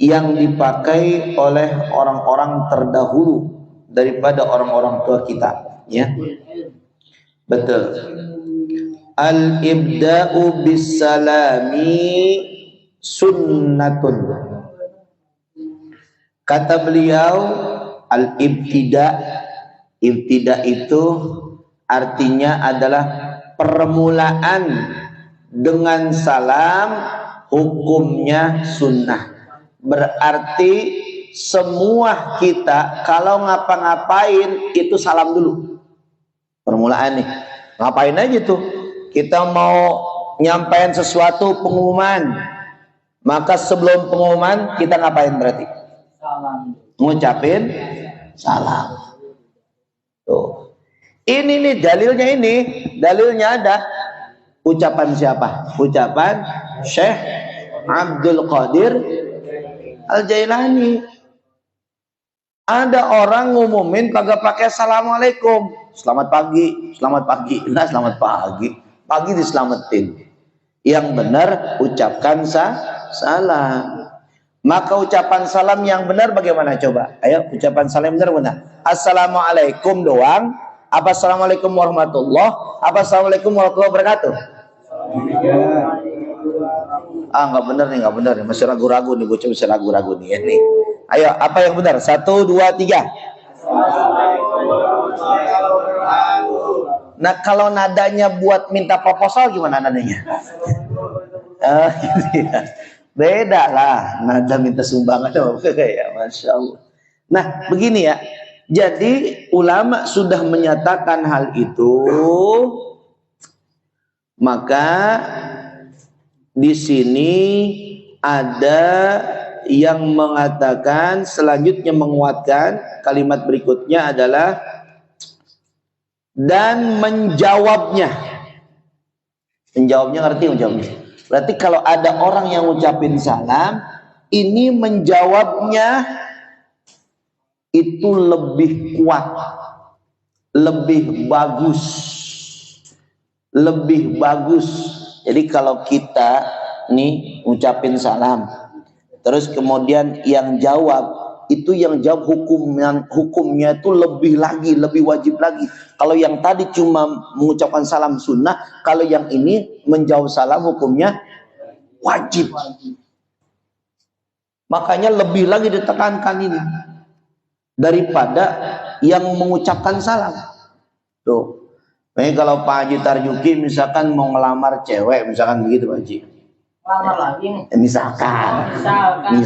yang dipakai oleh orang-orang terdahulu daripada orang-orang tua kita, ya. Betul. Al-ibda'u bis-salami sunnatun. Kata beliau, al-ibtida' itu artinya adalah permulaan dengan salam, hukumnya sunnah. Berarti semua kita kalau ngapa-ngapain itu salam dulu. Permulaan nih, ngapain aja tuh? Kita mau nyampaikan sesuatu, pengumuman, maka sebelum pengumuman kita ngapain berarti? Salam. Ngucapin salam. Tuh. Ini nih dalilnya ada. Ucapan siapa? Ucapan Syekh Abdul Qadir Al-Jailani. Ada orang ngumumin kagak pakai assalamualaikum, selamat pagi, selamat pagi. Nah, selamat pagi, pagi diselamatin. Yang benar ucapkan salam. Maka ucapan salam yang benar bagaimana coba? Ayo, ucapan salam yang benar. Assalamualaikum doang. Apa assalamualaikum warahmatullah? Apa assalamualaikum warahmatullahi wabarakatuh? Nggak benar nih, nggak benar nih. Masih ragu-ragu nih, bocah masih ragu-ragu nih. Nih. Ayo, apa yang benar? 1, 2, 3. Nah, kalau nadanya buat minta proposal gimana nadanya? Gitu ya. Beda lah, nada minta sumbangan ya, Masya Allah. Nah, begini ya. Jadi ulama sudah menyatakan hal itu, maka di sini ada yang mengatakan selanjutnya menguatkan kalimat berikutnya adalah dan menjawabnya. Menjawabnya ngerti menjawabnya? Berarti kalau ada orang yang ngucapin salam, ini menjawabnya itu lebih kuat, lebih bagus, lebih bagus. Jadi kalau kita nih ngucapin salam, terus kemudian yang jawab, itu yang jawab hukumnya itu lebih lagi, lebih wajib lagi. Kalau yang tadi cuma mengucapkan salam sunnah, kalau yang ini menjawab salam hukumnya wajib. Makanya lebih lagi ditekankan ini daripada yang mengucapkan salam. Tuh. Nah, kalau Pak Haji Tarjuki misalkan mau ngelamar cewek, misalkan begitu Pak Haji. Lamar lagi nih. Misalkan. Amin.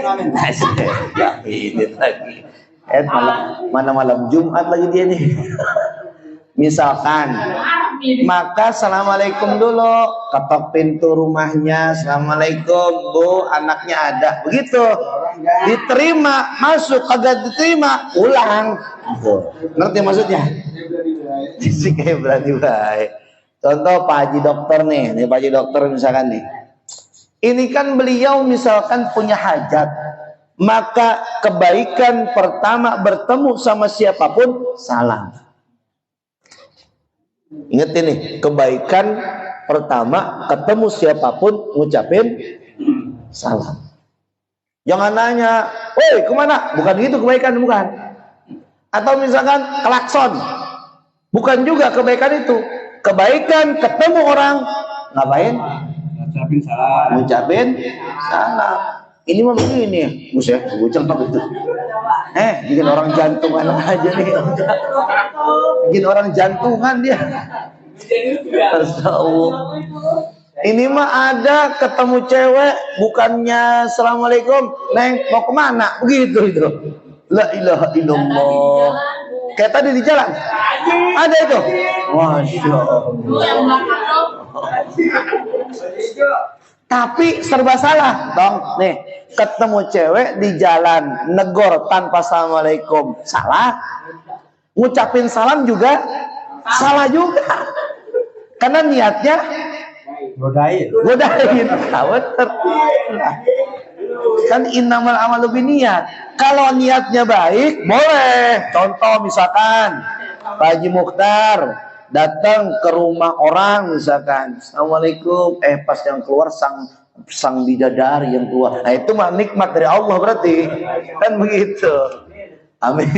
Amin lagi. Mana malam Jumat lagi dia nih. Misalkan, maka assalamualaikum dulu, ketok pintu rumahnya, assalamualaikum Bu, anaknya ada, begitu. Diterima, masuk, kagak diterima, pulang. Ngerti maksudnya? Sih kayak berani baik. Contoh Pak Haji Dokter nih Pak Haji Dokter misalkan nih. Ini kan beliau misalkan punya hajat, maka kebaikan pertama bertemu sama siapapun salam. Ingat ini, kebaikan pertama ketemu siapapun ngucapin salam. Jangan nanya, "Woi, kemana?" Bukan gitu kebaikan, bukan. Atau misalkan klakson, bukan juga kebaikan itu. Kebaikan ketemu orang ngapain? Ngucapin salam. Ini mah begini, Buset, bocah begitu. Bikin orang jantungan aja nih. Bikin orang jantungan dia. Ini mah ada ketemu cewek, bukannya assalamualaikum, Neng mau kemana? Begitu itu. La ilaha illallah. Kayak tadi di jalan. Ada itu. Masya Allah. Tapi serba salah dong. Nih, ketemu cewek di jalan, negor tanpa assalamualaikum, salah. Ngucapin salam juga salah juga. Karena niatnya godain. Kan innamal amalu binniyat. Kalau niatnya baik, boleh. Contoh misalkan Pak Haji Mukhtar datang ke rumah orang misalkan, assalamualaikum, pas yang keluar sang bidadari yang keluar, nah itu mah nikmat dari Allah berarti, kan begitu. Amin.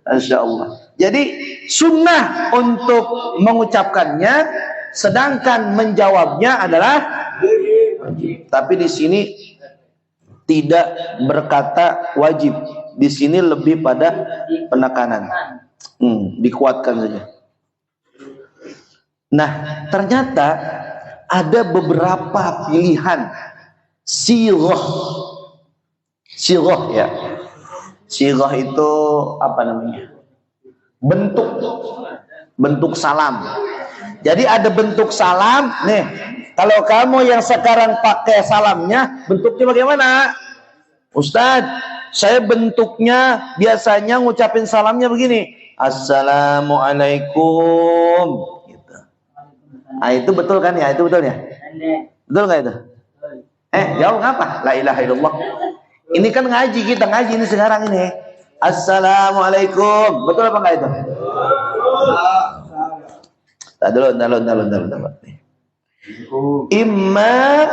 Masya Allah. Jadi sunnah untuk mengucapkannya, sedangkan menjawabnya adalah wajib. Tapi di sini tidak berkata wajib, di sini lebih pada penekanan, dikuatkan saja. Nah, ternyata ada beberapa pilihan sirah ya. Sirah itu apa namanya? Bentuk salam. Jadi ada bentuk salam. Nih, kalau kamu yang sekarang pakai salamnya, bentuknya bagaimana? Ustadz, saya bentuknya biasanya ngucapin salamnya begini. Assalamualaikum. Nah, itu betul kan ya? Itu betul ya? Betul nggak itu? Jauh ngapa? La ilaha illallah. Ini kan ngaji, kita ngaji ini sekarang ini. Assalamualaikum. Betul apa enggak itu? Dulu. Imma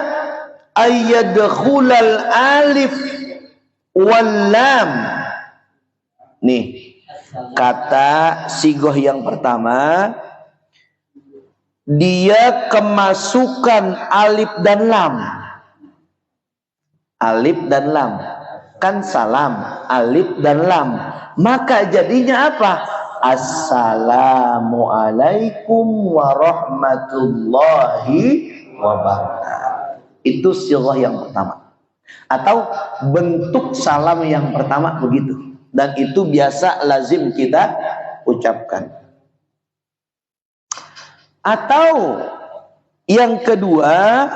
ayyadkhulal alif wal lam. Nih, kata sigoh yang pertama, dia kemasukan alif dan lam. Alif dan lam. Kan salam, alif dan lam. Maka jadinya apa? Assalamualaikum warahmatullahi wabarakatuh. Itu sighah yang pertama. Atau bentuk salam yang pertama begitu. Dan itu biasa lazim kita ucapkan. Atau yang kedua,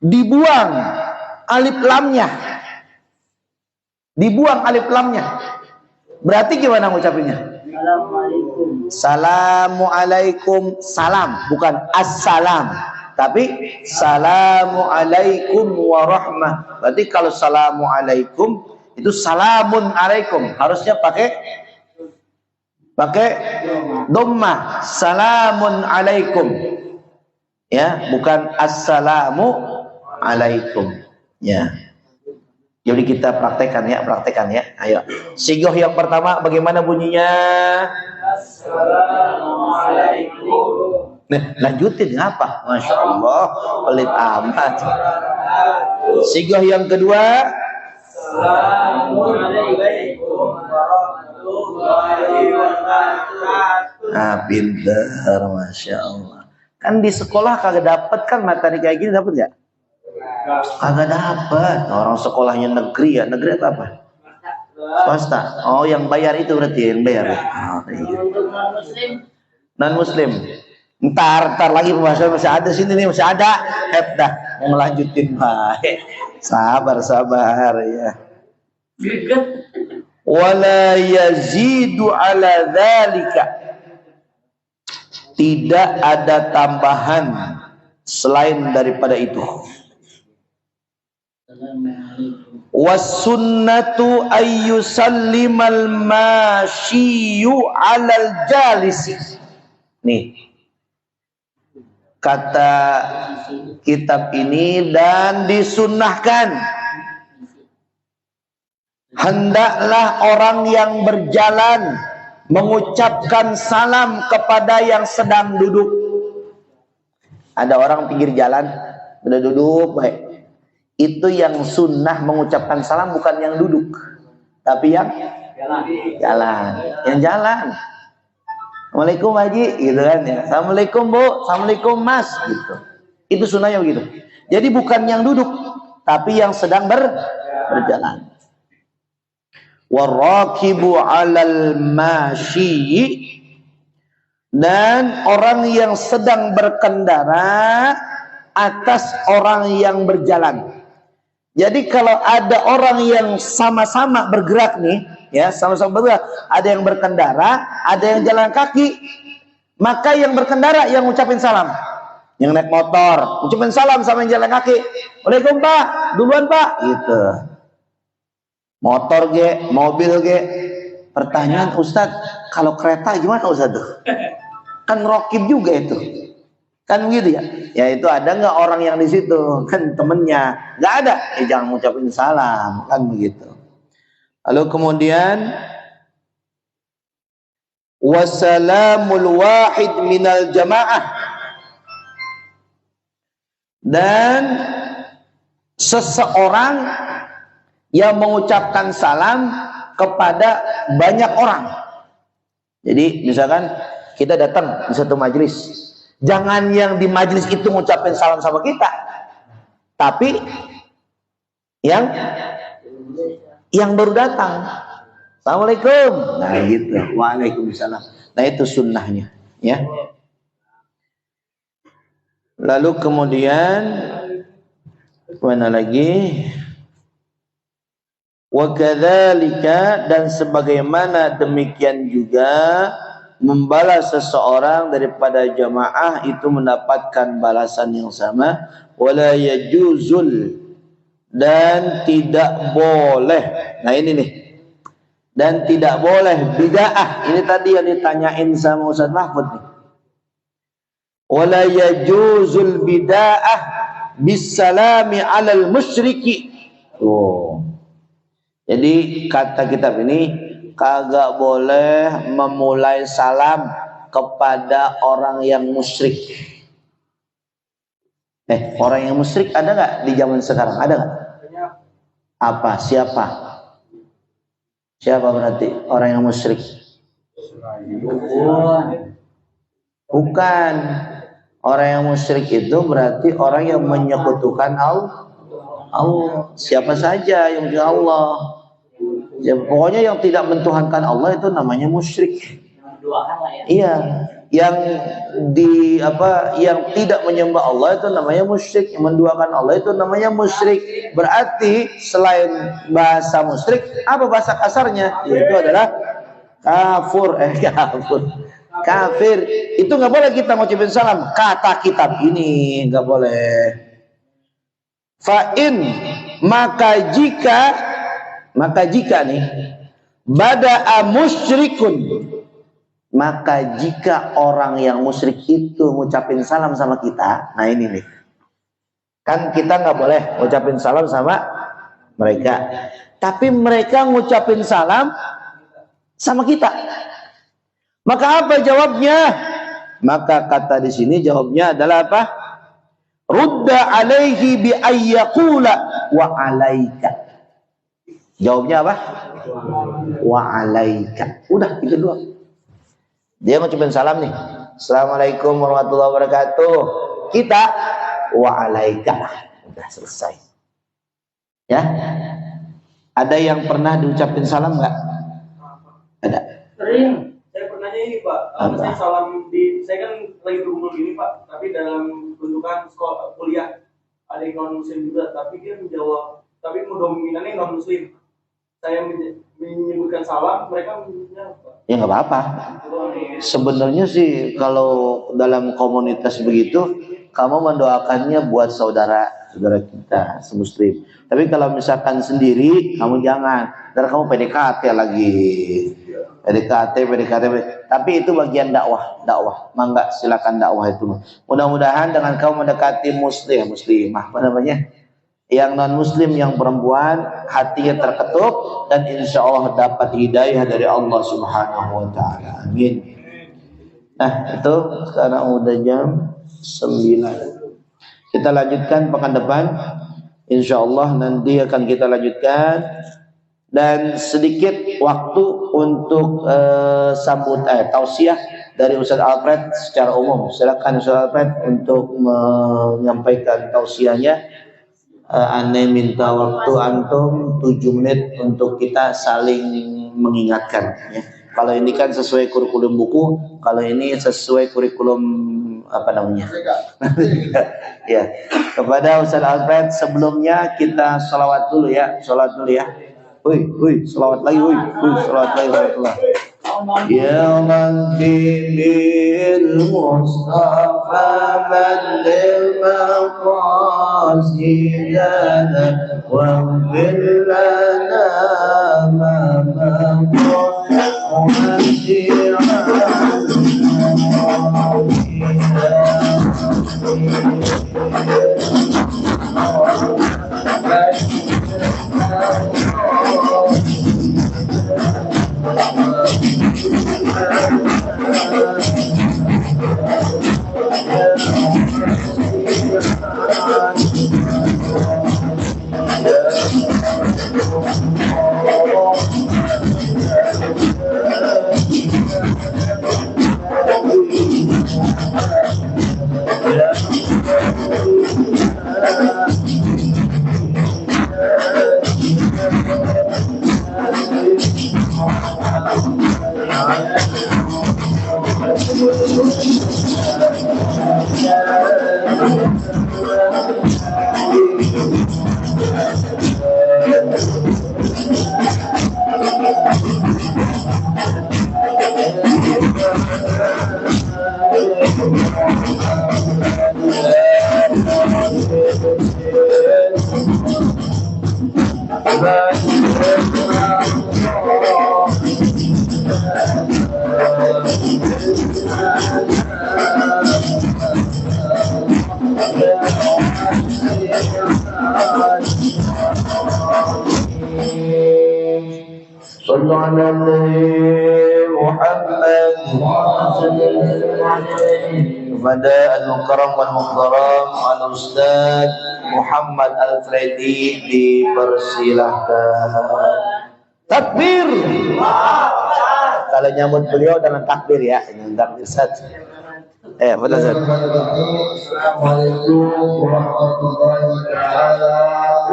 dibuang alif lamnya. Dibuang alif lamnya. Berarti gimana ngucapinnya? Assalamualaikum. Salam, bukan assalam, tapi Assalamualaikum warahmah. Berarti kalau Assalamualaikum itu salamun alaikum, harusnya pakai dhammah, salamun alaikum, ya, bukan assalamu alaikum, ya. Jadi kita praktekkan ya. Ayo. Sigoh yang pertama bagaimana bunyinya? Assalamualaikum. Nah, lanjutin apa? Masya Allah, pelit amat. Sigoh yang kedua. Assalamualaikum warahmatullahi wabarakatuh. Pintar, Masya Allah. Kan di sekolah kagak dapat kan materi kayak gini, dapat nggak? Kagak dapat. Orang sekolahnya negeri ya. Negeri apa? Swasta. Oh, yang bayar itu berarti yang bayar. Oh, iya. Non muslim. Ntar lagi pembahasan masih ada sini nih, masih ada. Dah mau lanjutin baik. Sabar ya. Wala yazidu ala dzalika. Tidak ada tambahan selain daripada itu. Wasunnatu ayyusallimal masyiyu alal jalisi. Nih, kata kitab ini, dan disunnahkan hendaklah orang yang berjalan mengucapkan salam kepada yang sedang duduk. Ada orang pinggir jalan udah duduk baik. Itu yang sunnah mengucapkan salam, bukan yang duduk, tapi yang jalan. Yang jalan. Assalamualaikum Haji, gitu kan ya. Assalamualaikum Bu, Assalamualaikum Mas, gitu. Itu sunnahnya begitu. Jadi bukan yang duduk, tapi yang sedang berjalan. Warakibu 'alal masyi, dan orang yang sedang berkendara atas orang yang berjalan. Jadi kalau ada orang yang sama-sama bergerak nih, ya, sama-sama bergerak, ada yang berkendara, ada yang jalan kaki, maka yang berkendara yang ngucapin salam. Yang naik motor, ucapin salam sama yang jalan kaki. Waalaikumsalam Pak, duluan Pak, gitu. Motor mobil Pertanyaan Ustadz, kalau kereta gimana Ustadz? Kan rokib juga itu. Kan begitu ya? Ya itu ada nggak orang yang di situ? Kan temennya. Nggak ada. Jangan ngucapin salam. Kan begitu. Lalu kemudian wassalamul wahid minal jamaah, dan seseorang yang mengucapkan salam kepada banyak orang. Jadi misalkan kita datang di satu majelis, jangan yang di majelis itu ngucapin salam sama kita, tapi yang baru datang. Assalamualaikum. Nah gitu. Waalaikumsalam. Nah itu sunnahnya, ya. Lalu kemudian mana lagi? Wa kadzalika, dan sebagaimana demikian juga membalas seseorang daripada jamaah itu mendapatkan balasan yang sama. Wala yajuzul, dan tidak boleh. Nah ini nih. Dan tidak boleh bid'ah. Ini tadi yang ditanyain sama Ustaz Mahfud nih. Wala yajuzul bid'ah bisalami 'alal musyriki. Oh. Jadi kata kitab ini kagak boleh memulai salam kepada orang yang musyrik. Orang yang musyrik ada nggak di zaman sekarang? Ada nggak? Apa? Siapa? Siapa berarti orang yang musyrik? Bukan. Orang yang musyrik itu berarti orang yang menyekutukan Allah. Siapa saja yang di Allah. Ya, pokoknya yang tidak mentuhankan Allah itu namanya musyrik. Iya. Yang tidak menyembah Allah itu namanya musyrik. Yang menduakan Allah itu namanya musyrik. Berarti selain bahasa musyrik, apa bahasa kasarnya? Yaitu adalah kafir. Kafir. Itu nggak boleh kita ngucapin salam. Kata kitab ini nggak boleh. Fa'in, maka jika nih bada'a musyrikun, maka jika orang yang musyrik itu ngucapin salam sama kita, nah ini nih, kan kita nggak boleh ngucapin salam sama mereka, tapi mereka ngucapin salam sama kita, maka apa jawabnya? Maka kata di sini jawabnya adalah apa? Rudda alaihi bi ayyaqula wa alaika. Jawabnya apa? Wa alaika. Udah itu doang. Dia ngucapin salam nih. Assalamualaikum warahmatullahi wabarakatuh. Kita wa alaika. Udah selesai. Ya. Ada yang pernah diucapin salam enggak? Ada. Sering. Saya pernahnya ini Pak. Saya salam saya kan lagi berumur gini Pak. Tapi dalam bentukan sekolah kuliah ada yang non muslim juga. Tapi dia menjawab. Tapi dominannya non muslim. Saya menyebutkan salam, mereka menyebutnya apa? Ya nggak apa-apa. Sebenarnya sih kalau dalam komunitas begitu, kamu mendoakannya buat saudara kita semuslim. Tapi kalau misalkan sendiri, kamu jangan. Ntar kamu PDKT lagi. PDKT. Tapi itu bagian dakwah. Mangga silakan dakwah itu. Mudah-mudahan dengan kamu mendekati muslimah, apa namanya? Yang non muslim, yang perempuan, hatinya terketuk dan insya Allah dapat hidayah dari Allah Subhanahu wa ta'ala. Amin. Nah itu sekarang udah jam 9. Kita lanjutkan pekan depan, insya Allah nanti akan kita lanjutkan. Dan sedikit waktu untuk tausiah dari Ustaz Alfred secara umum. Silakan Ustaz Alfred untuk menyampaikan tausiahnya. Ane minta waktu antum 7 menit untuk kita saling mengingatkan ya. Kalau ini kan sesuai kurikulum buku, kalau ini sesuai kurikulum apa namanya? Ya. Kepada Ustaz Alfred sebelumnya kita sholawat dulu ya. Sholawat lagi, sholawat lagi. Ya Rabbi bil Mustafa badil maqasidana wa bil lana ma صلوا على النبي محمد kepada Al-Mukarram wal Muhtaram Al-Ustaz Muhammad Al-Fredi dipersilahkan. Takbir. Kalau nyambut beliau dengan takbir ya, dengan takbir saja. Betul Ustaz. Assalamualaikum warahmatullahi wabarakatuh.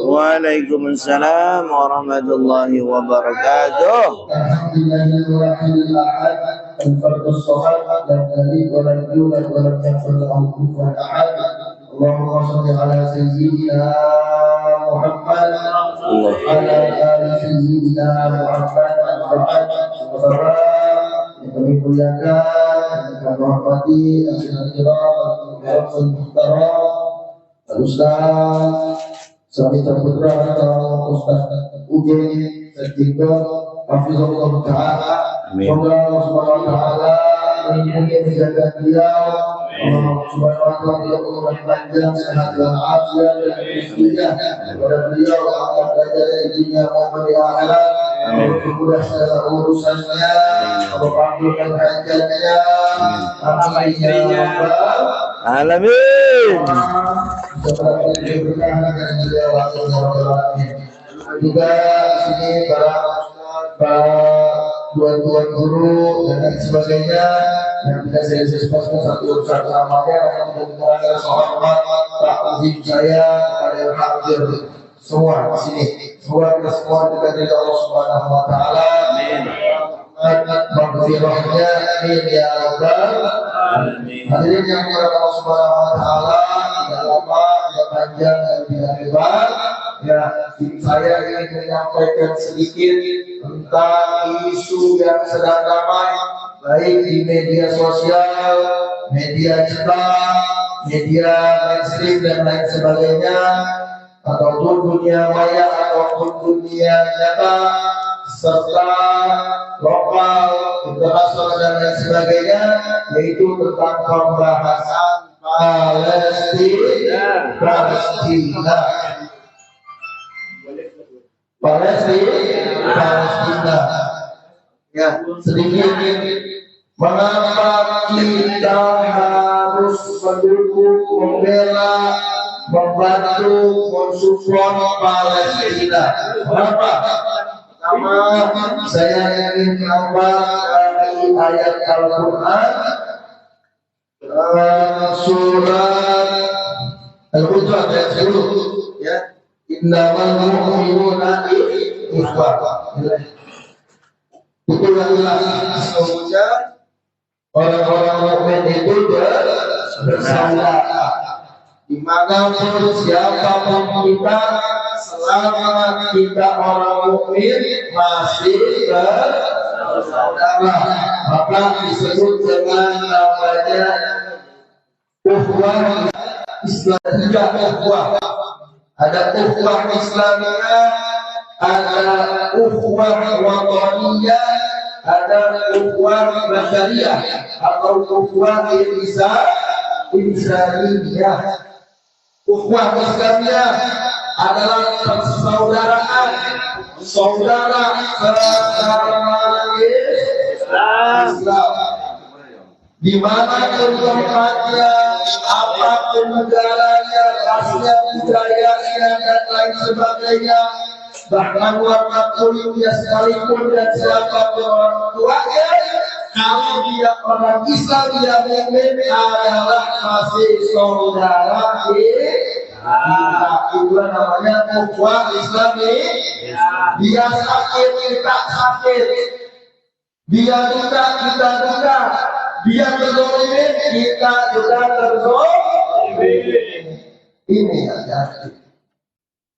Waalaikumsalam warahmatullahi wabarakatuh. Alhamdulillahirabbil alamin. Al-Fardus Shahad dan dari orang juga orang yang berlaku ahad. Allahumma shalli ala sayyidina Muhammad wa ala ali sayyidina Muhammad yang kami muliakan, kami hormati, Ustaz Sami Terputra atau Ustaz Uge Sertigo Hafizullah Ta'ala. Semoga Allah Subhanahu Wa Ta'ala melindungi menjaga beliau. Allah Subhanahu Wa Ta'ala tidak umur panjang, sehat dan afiat dan rizkinya kepada beliau akan belajar di dunia maupun di akhirat. Mudah segala urusannya, Allah kabulkan hajatnya. Amin ya Rabbal Alamin. Juga di sini para tuan-tuan guru dan lain sebagainya yang tidak saya sebutkan satu namanya yang mengucapkan selamat Pak Azim saya kepada yang hadir semua di sini. Semua kita semua dikasihi Allah Subhanahu Wa Taala. Amin. Maghfirahnya amin ya Rabbal alamin. Hadirin yang dirahmati Allah Subhanahu Wa Taala, tidak lama, tidak panjang dan tidak lebar. Ya, saya ingin menyampaikan sedikit tentang isu yang sedang ramai baik di media sosial, media cetak, media mainstream dan lain sebagainya, ataupun dunia maya ataupun dunia nyata, serta lokal, internasional dan lain sebagainya, yaitu tentang pembahasan Palestina. Ya, sedikit mengapa kita harus mendukung, membela, membantu, mensupport Palestina? Kenapa? Pertama, saya ingin menambah dari ayat Al-Quran surat Al-Hujurat ayat 10, ya. Innamal mu'minuna ikhwah. Itulah sesungguhnya orang-orang mukmin itu bersaudara. Dimanapun siapapun kita, selama kita orang mukmin masih bersaudara, maka disebut dengan namanya ukhuwah Islam. Juga ukhuwah. Ada ukhuwah Islamiyah, ada ukhuwah wataniyah, ada ukhuwah basyariyah atau ukhuwah insaniyah. Ukhuwah Islamiyah adalah persaudaraan saudara secara Islam. Di mana tempatnya, apapun negaranya, rasnya, budayanya dan lain sebagainya, bahkan warna kulitnya sekalipun dan siapapun orang tuanya, kalau dia orang Islam, dia mukmin adalah masih saudara kita. Itulah namanya ukhuwah Islami. Dia sakit, kita sakit. Dia duka, kita duka. Dia terzolimin, kita juga terzolimin. Ini hati-hati.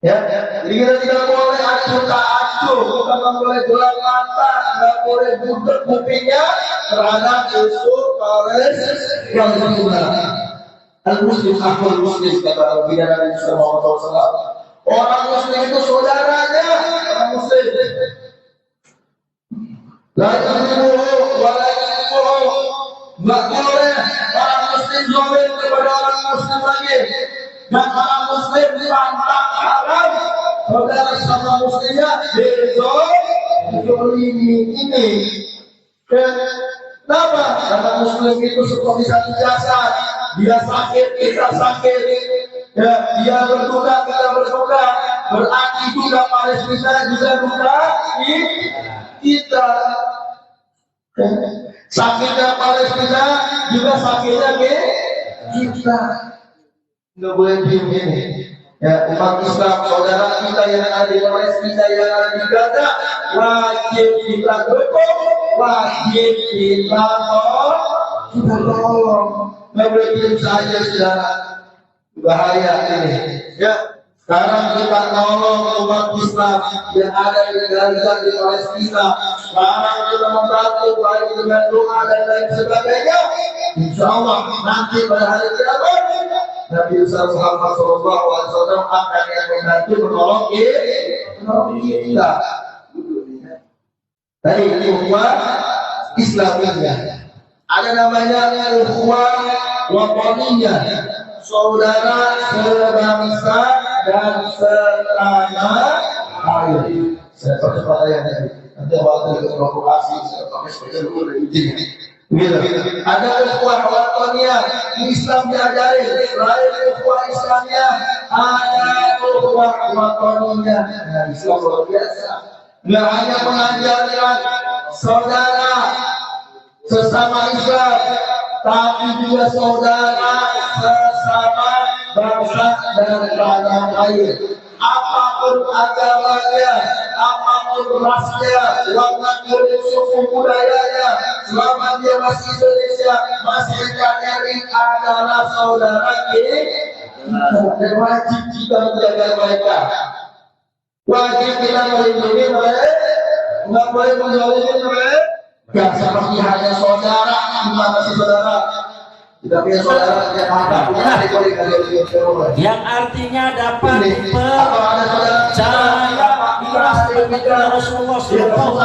Ya, jadi kita tidak boleh acuh tak satu, kita nggak boleh gelap mata, nggak boleh butek kupingnya terhadap isu Palestina. Al-Muslim akhul Muslim, kata Nabi Muhammad SAW. Orang Muslim itu saudaranya orang Muslim. Nggak boleh orang Muslim zalim kepada orang Muslim lagi, dan orang Muslim dipantang haram saudara sama Muslimnya dizolimi ini. Kenapa? Karena Muslim itu seperti satu jasad, dia sakit kita sakit, ya, dia berduka kita berduka, berarti duka Palestina juga duka kita. Sakitnya Palestina juga sakitnya kita. Nggak boleh diem ini. Ya, umat Islam, saudara kita yang ada di Palestina, yang ada di Gaza, wajib kita dukung, wajib kita tolong. Nggak boleh diem saja, sudah bahaya ini. Ya, sekarang kita tolong umat Islam yang ada di Gaza, di Palestina. Sekarang kita membantu baik dengan doa dan lain sebagainya. Insya Allah nanti pada hari kiamat Nabi Muhammad SAW akan yang membantu menolong kita. Tadi ukhuwah Islamiyah. Ada namanya ukhuwah wataniyah, saudara sebangsa dan setanah air. Saya percepat ayatnya. Nanti waktu itu provokasi saya pakai sebagai dulu dari izin. Ada ukhuwah wataniyah di Islam diajarin. Selain ukhuwah Islamiyah, ada ukhuwah wataniyah. Nah, Islam luar biasa. Nggak hanya mengajarkan saudara sesama Islam, tapi juga saudara sesama bangsa dan tanah air. Apapun agamanya, apapun rasnya, warna kulit, suku budayanya, selama dia masih Indonesia, masih NKRI adalah saudara kita. Dan wajib kita menjaga mereka. Wajib kita melindungi mereka, nggak boleh menzalimi mereka. Gak seperti hanya saudara, kita masih saudara. Kita punya saudara yang ada, punya adik-adik yang artinya dapat dipercaya kepada Rasulullah SAW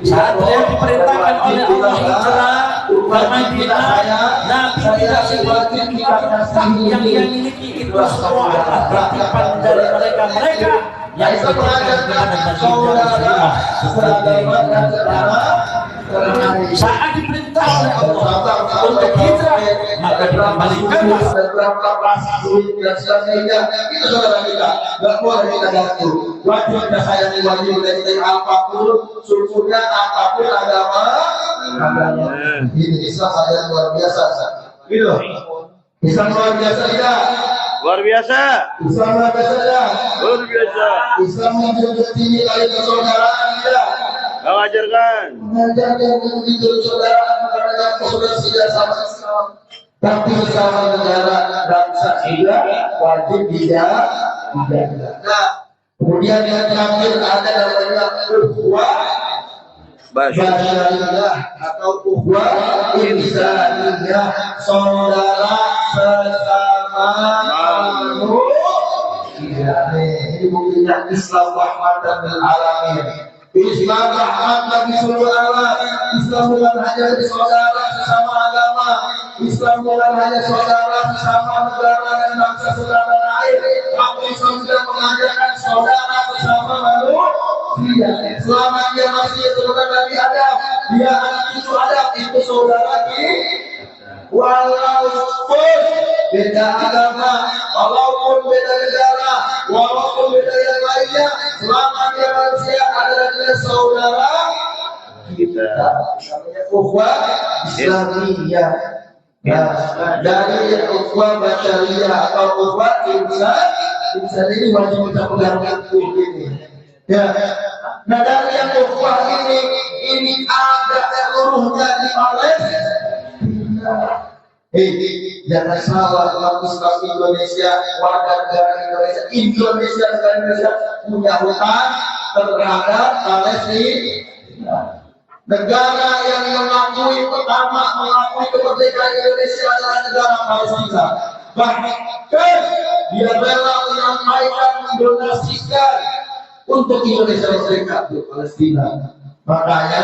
saat beliau diperintahkan oleh Allah hijrah ke Madinah. Nabi tidak sebutkan yang dia miliki itu semua adalah titipan dari mereka yang diberikan kepada baginda Rasulullah saat diperintah oleh Allah untuk hijrah, maka dikembalikanlah dan sebagainya. Itu saudara kita, nggak boleh kita ganggu. Wajib kita sayangi, wajib kita apapun sukunya, apapun agamanya. Ini Islam ada luar biasa, gitu. Islam luar biasa tidak? Luar biasa. Islam luar biasa tidak? Luar biasa. Islam menjunjung tinggi kali persaudaraan tidak? Mengajarkan. Mengajarkan untuk hidup saudara kepada saudara tidak sama Islam, tapi sama negara bangsa juga wajib dijaga. Nah, kemudian yang terakhir ada namanya ukhuwah basyariyah atau ukhuwah insaniyah, saudara sesama manusia. Ini buktinya Islam rahmatan lil alamin. Islam rahmat bagi seluruh alam. Islam bukan hanya saudara sesama agama. Islam bukan hanya saudara sesama negara dan bangsa saudara lain. Tapi Islam juga mengajarkan saudara sesama manusia. Selama dia masih keturunan Nabi Adam, dia anak cucu Adam, itu saudara kita. Walaupun beda agama, walaupun beda negara, walaupun beda yang lainnya, selama dia manusia adalah dia saudara kita. Namanya ukhuwah Islamiyah. Nah, dari ukhuwah basyariyah atau ukhuwah insan ini wajib kita pegang ini. Ya. Nah, dari yang ukhuwah ini ada seluruhnya di Palestina. Jangan salah, umat Islam Indonesia, warga negara Indonesia negara Indonesia punya hutang terhadap Palestina. Negara yang mengakui kemerdekaan Indonesia adalah negara Palestina. Bahkan dia rela menyampaikan, mendonasikan untuk Indonesia merdeka di Palestina. Makanya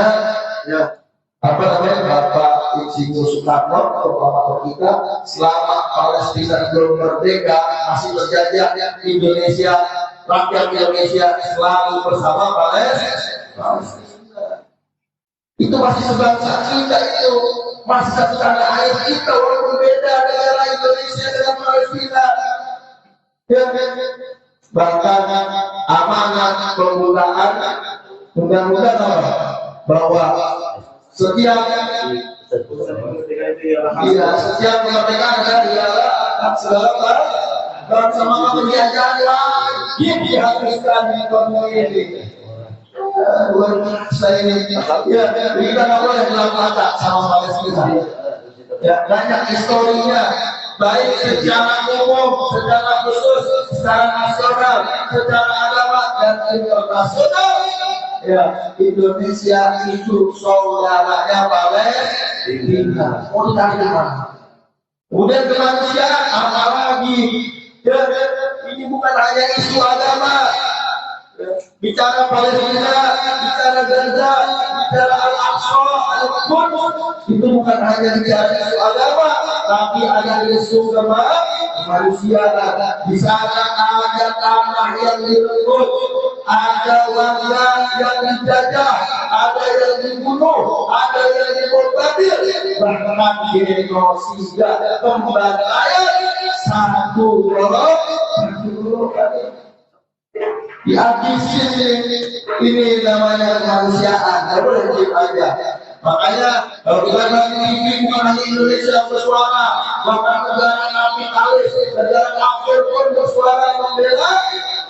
ya Bapak Insinyur Soekarno, Bapak kita, selama Palestina belum merdeka, masih terjajah Indonesia, rakyat Indonesia selalu bersama Palestina. Itu masih sebangsa kita, itu masih satu tanah air kita, walaupun beda negara Indonesia dengan Palestina. Bahkan amanat penggunaan undang-undang bahwa setiap kemerdekaan adalah hak segala bangsa, maka penjajahan wajib dihabiskan di komuniti. Saya ini, ya, kita nggak boleh belak-belakan sama Palestina. Ya, banyak historinya, baik secara umum, secara khusus, secara nasional, secara agama dan internasional. Ya, Indonesia itu saudaranya Palestina. Kemudian kemanusiaan, apalagi ya, ini bukan hanya isu agama. Bicara Palestina, bicara Gaza, bicara Al-Aqsa, Al-Quds, itu bukan hanya bicara isu agama, tapi ada isu kemanusiaan. Di sana ada tanah yang direbut, ada warga yang dijajah, ada yang dibunuh, ada yang dibombardir, bahkan genosida, pembantaian satu golongan. Dihabisin ini namanya kemanusiaan, tidak boleh diam aja. Makanya kalau kita ini bukan hanya Indonesia yang bersuara, bahkan negara kapitalis, negara kafir pun bersuara membela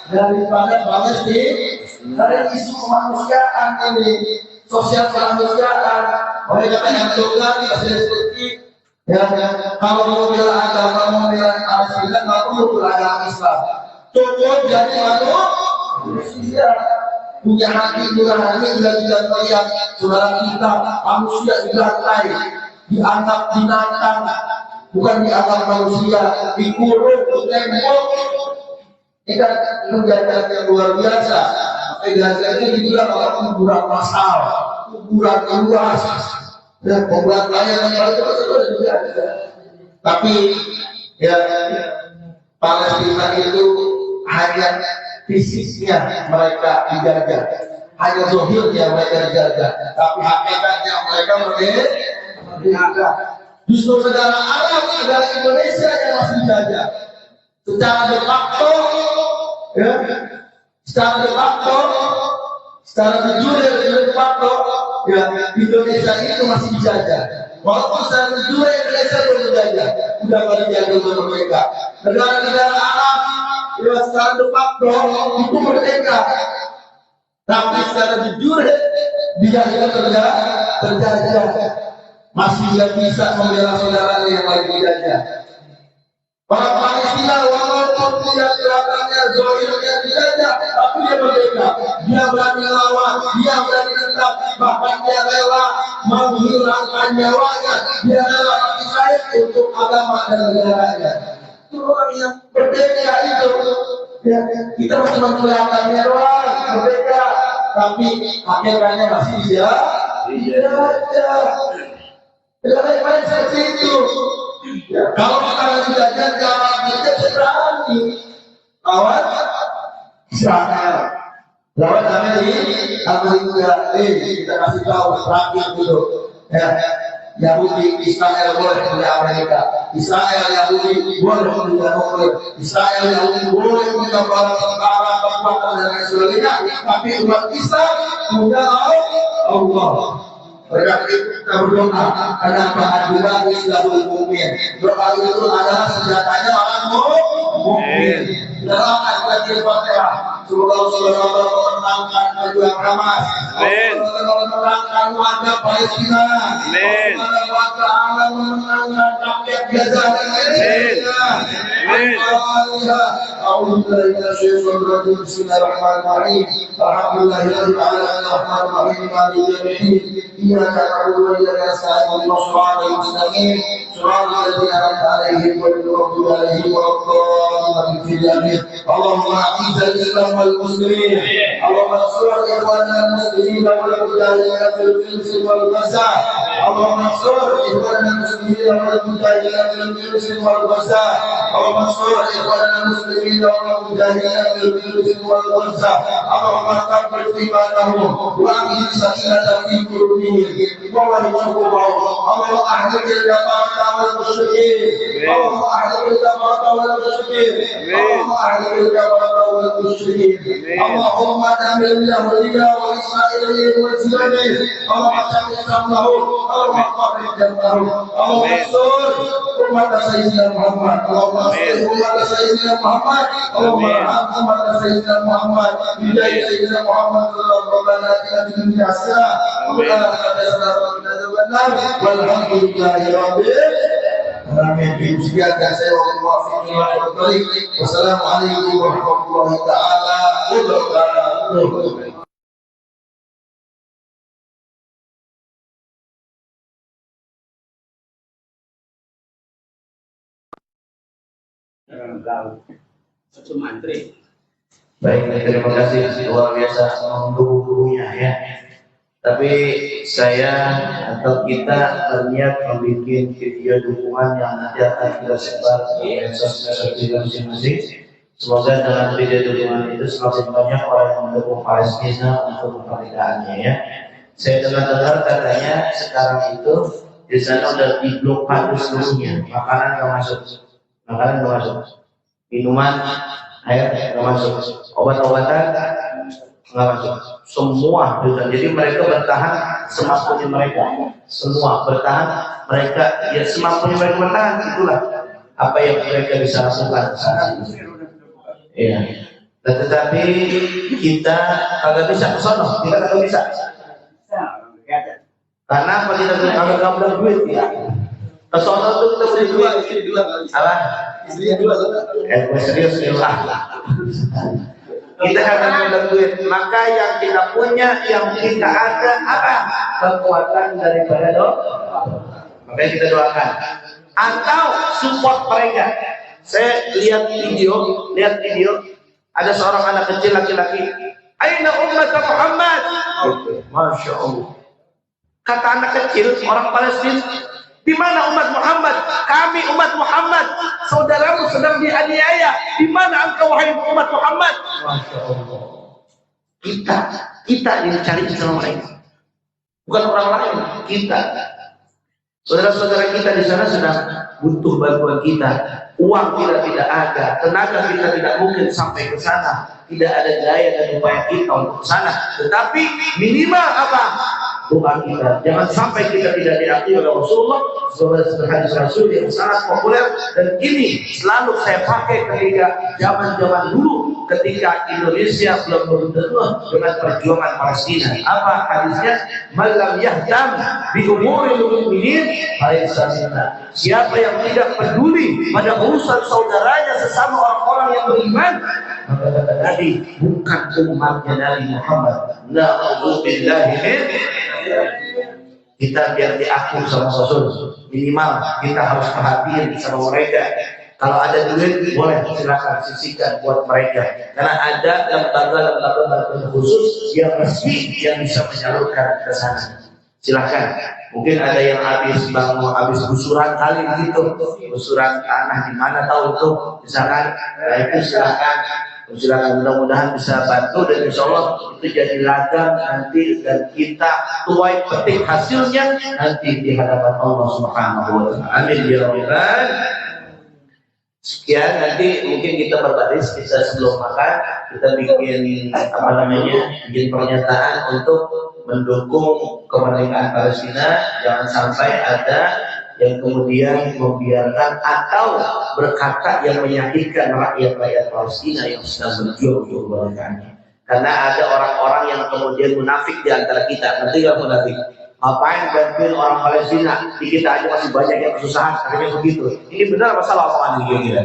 daripada Palestina. Dari isu kemanusiaan ini, sosial kemanusiaan, mereka yang juga seperti ya, kalau mau bela agama, mau bela Palestina, nggak perlu beragama Islam. Cukup jadi manusia punya hati nurani, juga melihat saudara kita manusia dibantai, dianggap binatang, bukan dianggap manusia, dikurung, ditembok. Ini kan kejadian yang luar biasa. Kejadian ini dibilang kuburan massal, kuburan luas, dan pembuat layan yang itu juga. Tapi ya, Palestina itu hanya fisiknya mereka dijajah, hanya zahirnya mereka dijajah, tapi hakikatnya mereka merdeka. Justru negara Arab, negara Indonesia yang masih dijajah. Secara de facto, ya, secara de facto, ya, Indonesia itu masih dijajah. Walaupun secara de jure Indonesia belum dijajah, sudah pada dijaga oleh mereka. Negara-negara Arab ya secara de facto itu merdeka, tapi secara jujur dia terjajah, masih tidak bisa membela saudaranya yang lagi dijajah. Orang Palestina walaupun dia gerakannya zahirnya dijajah, tapi dia merdeka, dia berani lawan, dia berani tetap, bahkan dia rela menghilangkan nyawanya, dia rela mati syahid untuk agama dan negaranya. Itu orang yang merdeka itu. Ya, kita masih mengkelihatannya doang merdeka, tapi akhirnya masih dijajah. Negara seperti itu. Ya, kalau kita dijajah, jangan kita berani lawan Israel, lawan Amerika. Kita kasih tahu terakhir dulu. Ya. Yahudi Israel boleh punya Amerika, Israel Yahudi boleh punya nuklir, Israel Yahudi boleh punya bala tentara, kekuatan dan lain sebagainya, tapi umat Islam punya Allah. Mereka kita berdoa, kenapa aduan Islamul Mukmin? Doa itu adalah senjatanya orang mukmin. Dalam ayat Al-Fatihah, semoga Allah memenangkan perjuangan Hamas, memenangkan warga warga Palestina. Amin. Allah wa ta'ala memenangkan rakyat Gaza dengan Indonesia. Amin. A'udzubillahi minasyaitonir rajim. Bismillahirrahmanirrahim. Alhamdulillahirabbil alamin arrahmanirrahim maliki yaumiddin. Iyyaka na'budu wa iyyaka nasta'in. Ihdinas siratal mustaqim. Shiratal ladzina an'amta 'alaihim ghairil maghdubi 'alaihim waladdallin. Allahumma a'izzal Islam wal muslimin. Allahumma ansur ikhwanana al-muslimin wal mujahidin fil Filistin wal Gaza. Allahumma ansur ikhwanana al-muslimin wal mujahidin fil Filistin wal Gaza. Allahumma ansur ikhwanana al-muslimin wal mujahidin fil Filistin wal Gaza. Allahumma taqabbal imanahum wa amhil sakinatan fi qulubihim wa warzuqhum. Allahumma ahdil al-jabarata wal musyrikin. Allahumma ahdil al-jabarata wal musyrikin. Allahumma ahdil al-jabarata wal musyrikin. Allahumma damir Yahudiya wa Israiliyyin wa Ziyadin. Allahumma shamil samlahum. Allahumma qarrib jamahum. Allahumma ansur umat Sayyidina Muhammad. Allahumma ansur umat Sayyidina Muhammad. Allahumma arham umat Sayyidina Muhammad. Bidai Sayyidina Muhammad sallallahu alaihi wasallam. Walhamdulillahi rabbil alamin. Wassalamualaikum warahmatullahi taala wabarakatuh. Satu mantri. Baik, terima kasih luar biasa untuk gurunya ya. Tapi saya atau kita berniat membuat video dukungan yang nanti akan kita sebar di medsos kita masing-masing. Semoga dengan video dukungan itu semakin banyak orang yang mendukung Palestina untuk kemerdekaannya ya. Saya dengar katanya sekarang itu di sana udah diblokade seluruhnya, makanan nggak masuk, minuman, air nggak masuk, obat-obatan nggak masuk, semua. Jadi mereka bertahan semampunya mereka, semua bertahan mereka ya semampunya mereka bertahan. Itulah apa yang mereka bisa lakukan saat ini. Iya. Tetapi kita kagak bisa ke sono, kita kagak bisa. Karena apa kita kagak punya duit ya. Ke sono tuh kita beli dua apa? Serius kita akan punya duit, maka yang kita punya, yang kita ada apa? Kekuatan daripada doa. Makanya kita doakan atau support mereka. Saya lihat video, ada seorang anak kecil laki-laki, aina ummat Muhammad. Masya Allah. Kata anak kecil orang Palestina, di mana umat Muhammad? Kami umat Muhammad, saudaramu sedang dianiaya. Di mana engkau wahai umat Muhammad? Masya Allah. Kita yang dicari sama mereka, bukan orang lain. Kita, saudara-saudara kita di sana sedang butuh bantuan kita. Uang kita tidak ada, tenaga kita tidak mungkin sampai ke sana, tidak ada daya dan upaya kita untuk ke sana. Tetapi minimal apa? Doa kita. Jangan sampai kita tidak diakui oleh Rasulullah. Sebagai hadis Rasul yang sangat populer dan ini selalu saya pakai ketika zaman dulu, ketika Indonesia belum bertemu dengan perjuangan Palestina. Apa hadisnya? Malam yahtam bi umuril mu'minin falaysa minna. Siapa yang tidak peduli pada urusan saudaranya sesama orang-orang yang beriman, maka kata Nabi, bukan umatnya Nabi Muhammad. Na'udzubillahi min. Kita biar diakur sama Rasul, minimal kita harus perhatian sama mereka. Kalau ada duit boleh silakan sisihkan buat mereka, karena ada lembaga khusus yang resmi yang bisa menyalurkan ke sana. Silakan. Mungkin ada yang habis gusuran kali gitu, gusuran tanah di mana tahu itu, misalkan, nah itu silakan, mudah-mudahan bisa bantu dan insya Allah itu jadi ladang nanti dan kita tuai petik hasilnya nanti di hadapan Allah Subhanahu wa taala. Amin ya rabbal alamin. Sekian, nanti mungkin kita berbaris, bisa sebelum makan kita bikin bikin pernyataan untuk mendukung kemerdekaan Palestina. Jangan sampai ada yang kemudian membiarkan atau berkata yang menyakitkan rakyat Palestina yang sedang berjuang untuk kemerdekaannya. Karena ada orang-orang yang kemudian munafik di antara kita. Nanti nggak munafik? Ngapain bantuin orang Palestina? Di kita aja masih banyak yang kesusahan, katanya begitu. Ini benar masalah omongan ini?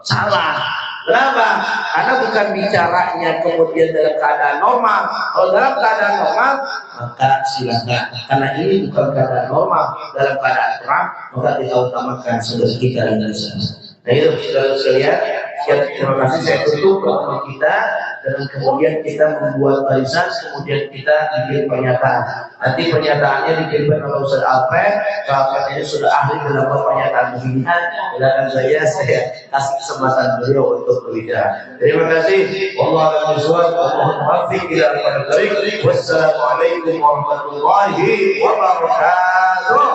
Salah. Kenapa? Karena bukan bicaranya kemudian dalam keadaan normal. Kalau dalam keadaan normal, maka silakan. Karena ini bukan keadaan normal. Dalam keadaan perang, maka kita utamakan saudara kita Indonesia. Nah itu saudara sekalian, terima kasih saya tutup pertemuan kita dan kemudian kita membuat barisan, kemudian kita bikin pernyataan. Nanti pernyataannya dikirimkan oleh Ustaz Alfred. Alfred ini sudah ahli dalam pernyataan beginian. Silakan saya kasih kesempatan beliau untuk berbicara. Terima kasih. Wallahu Wassalamualaikum warahmatullahi wabarakatuh. Waalaikumsalam warahmatullahi wabarakatuh.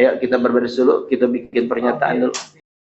Ayo kita berbaris dulu, kita bikin pernyataan dulu.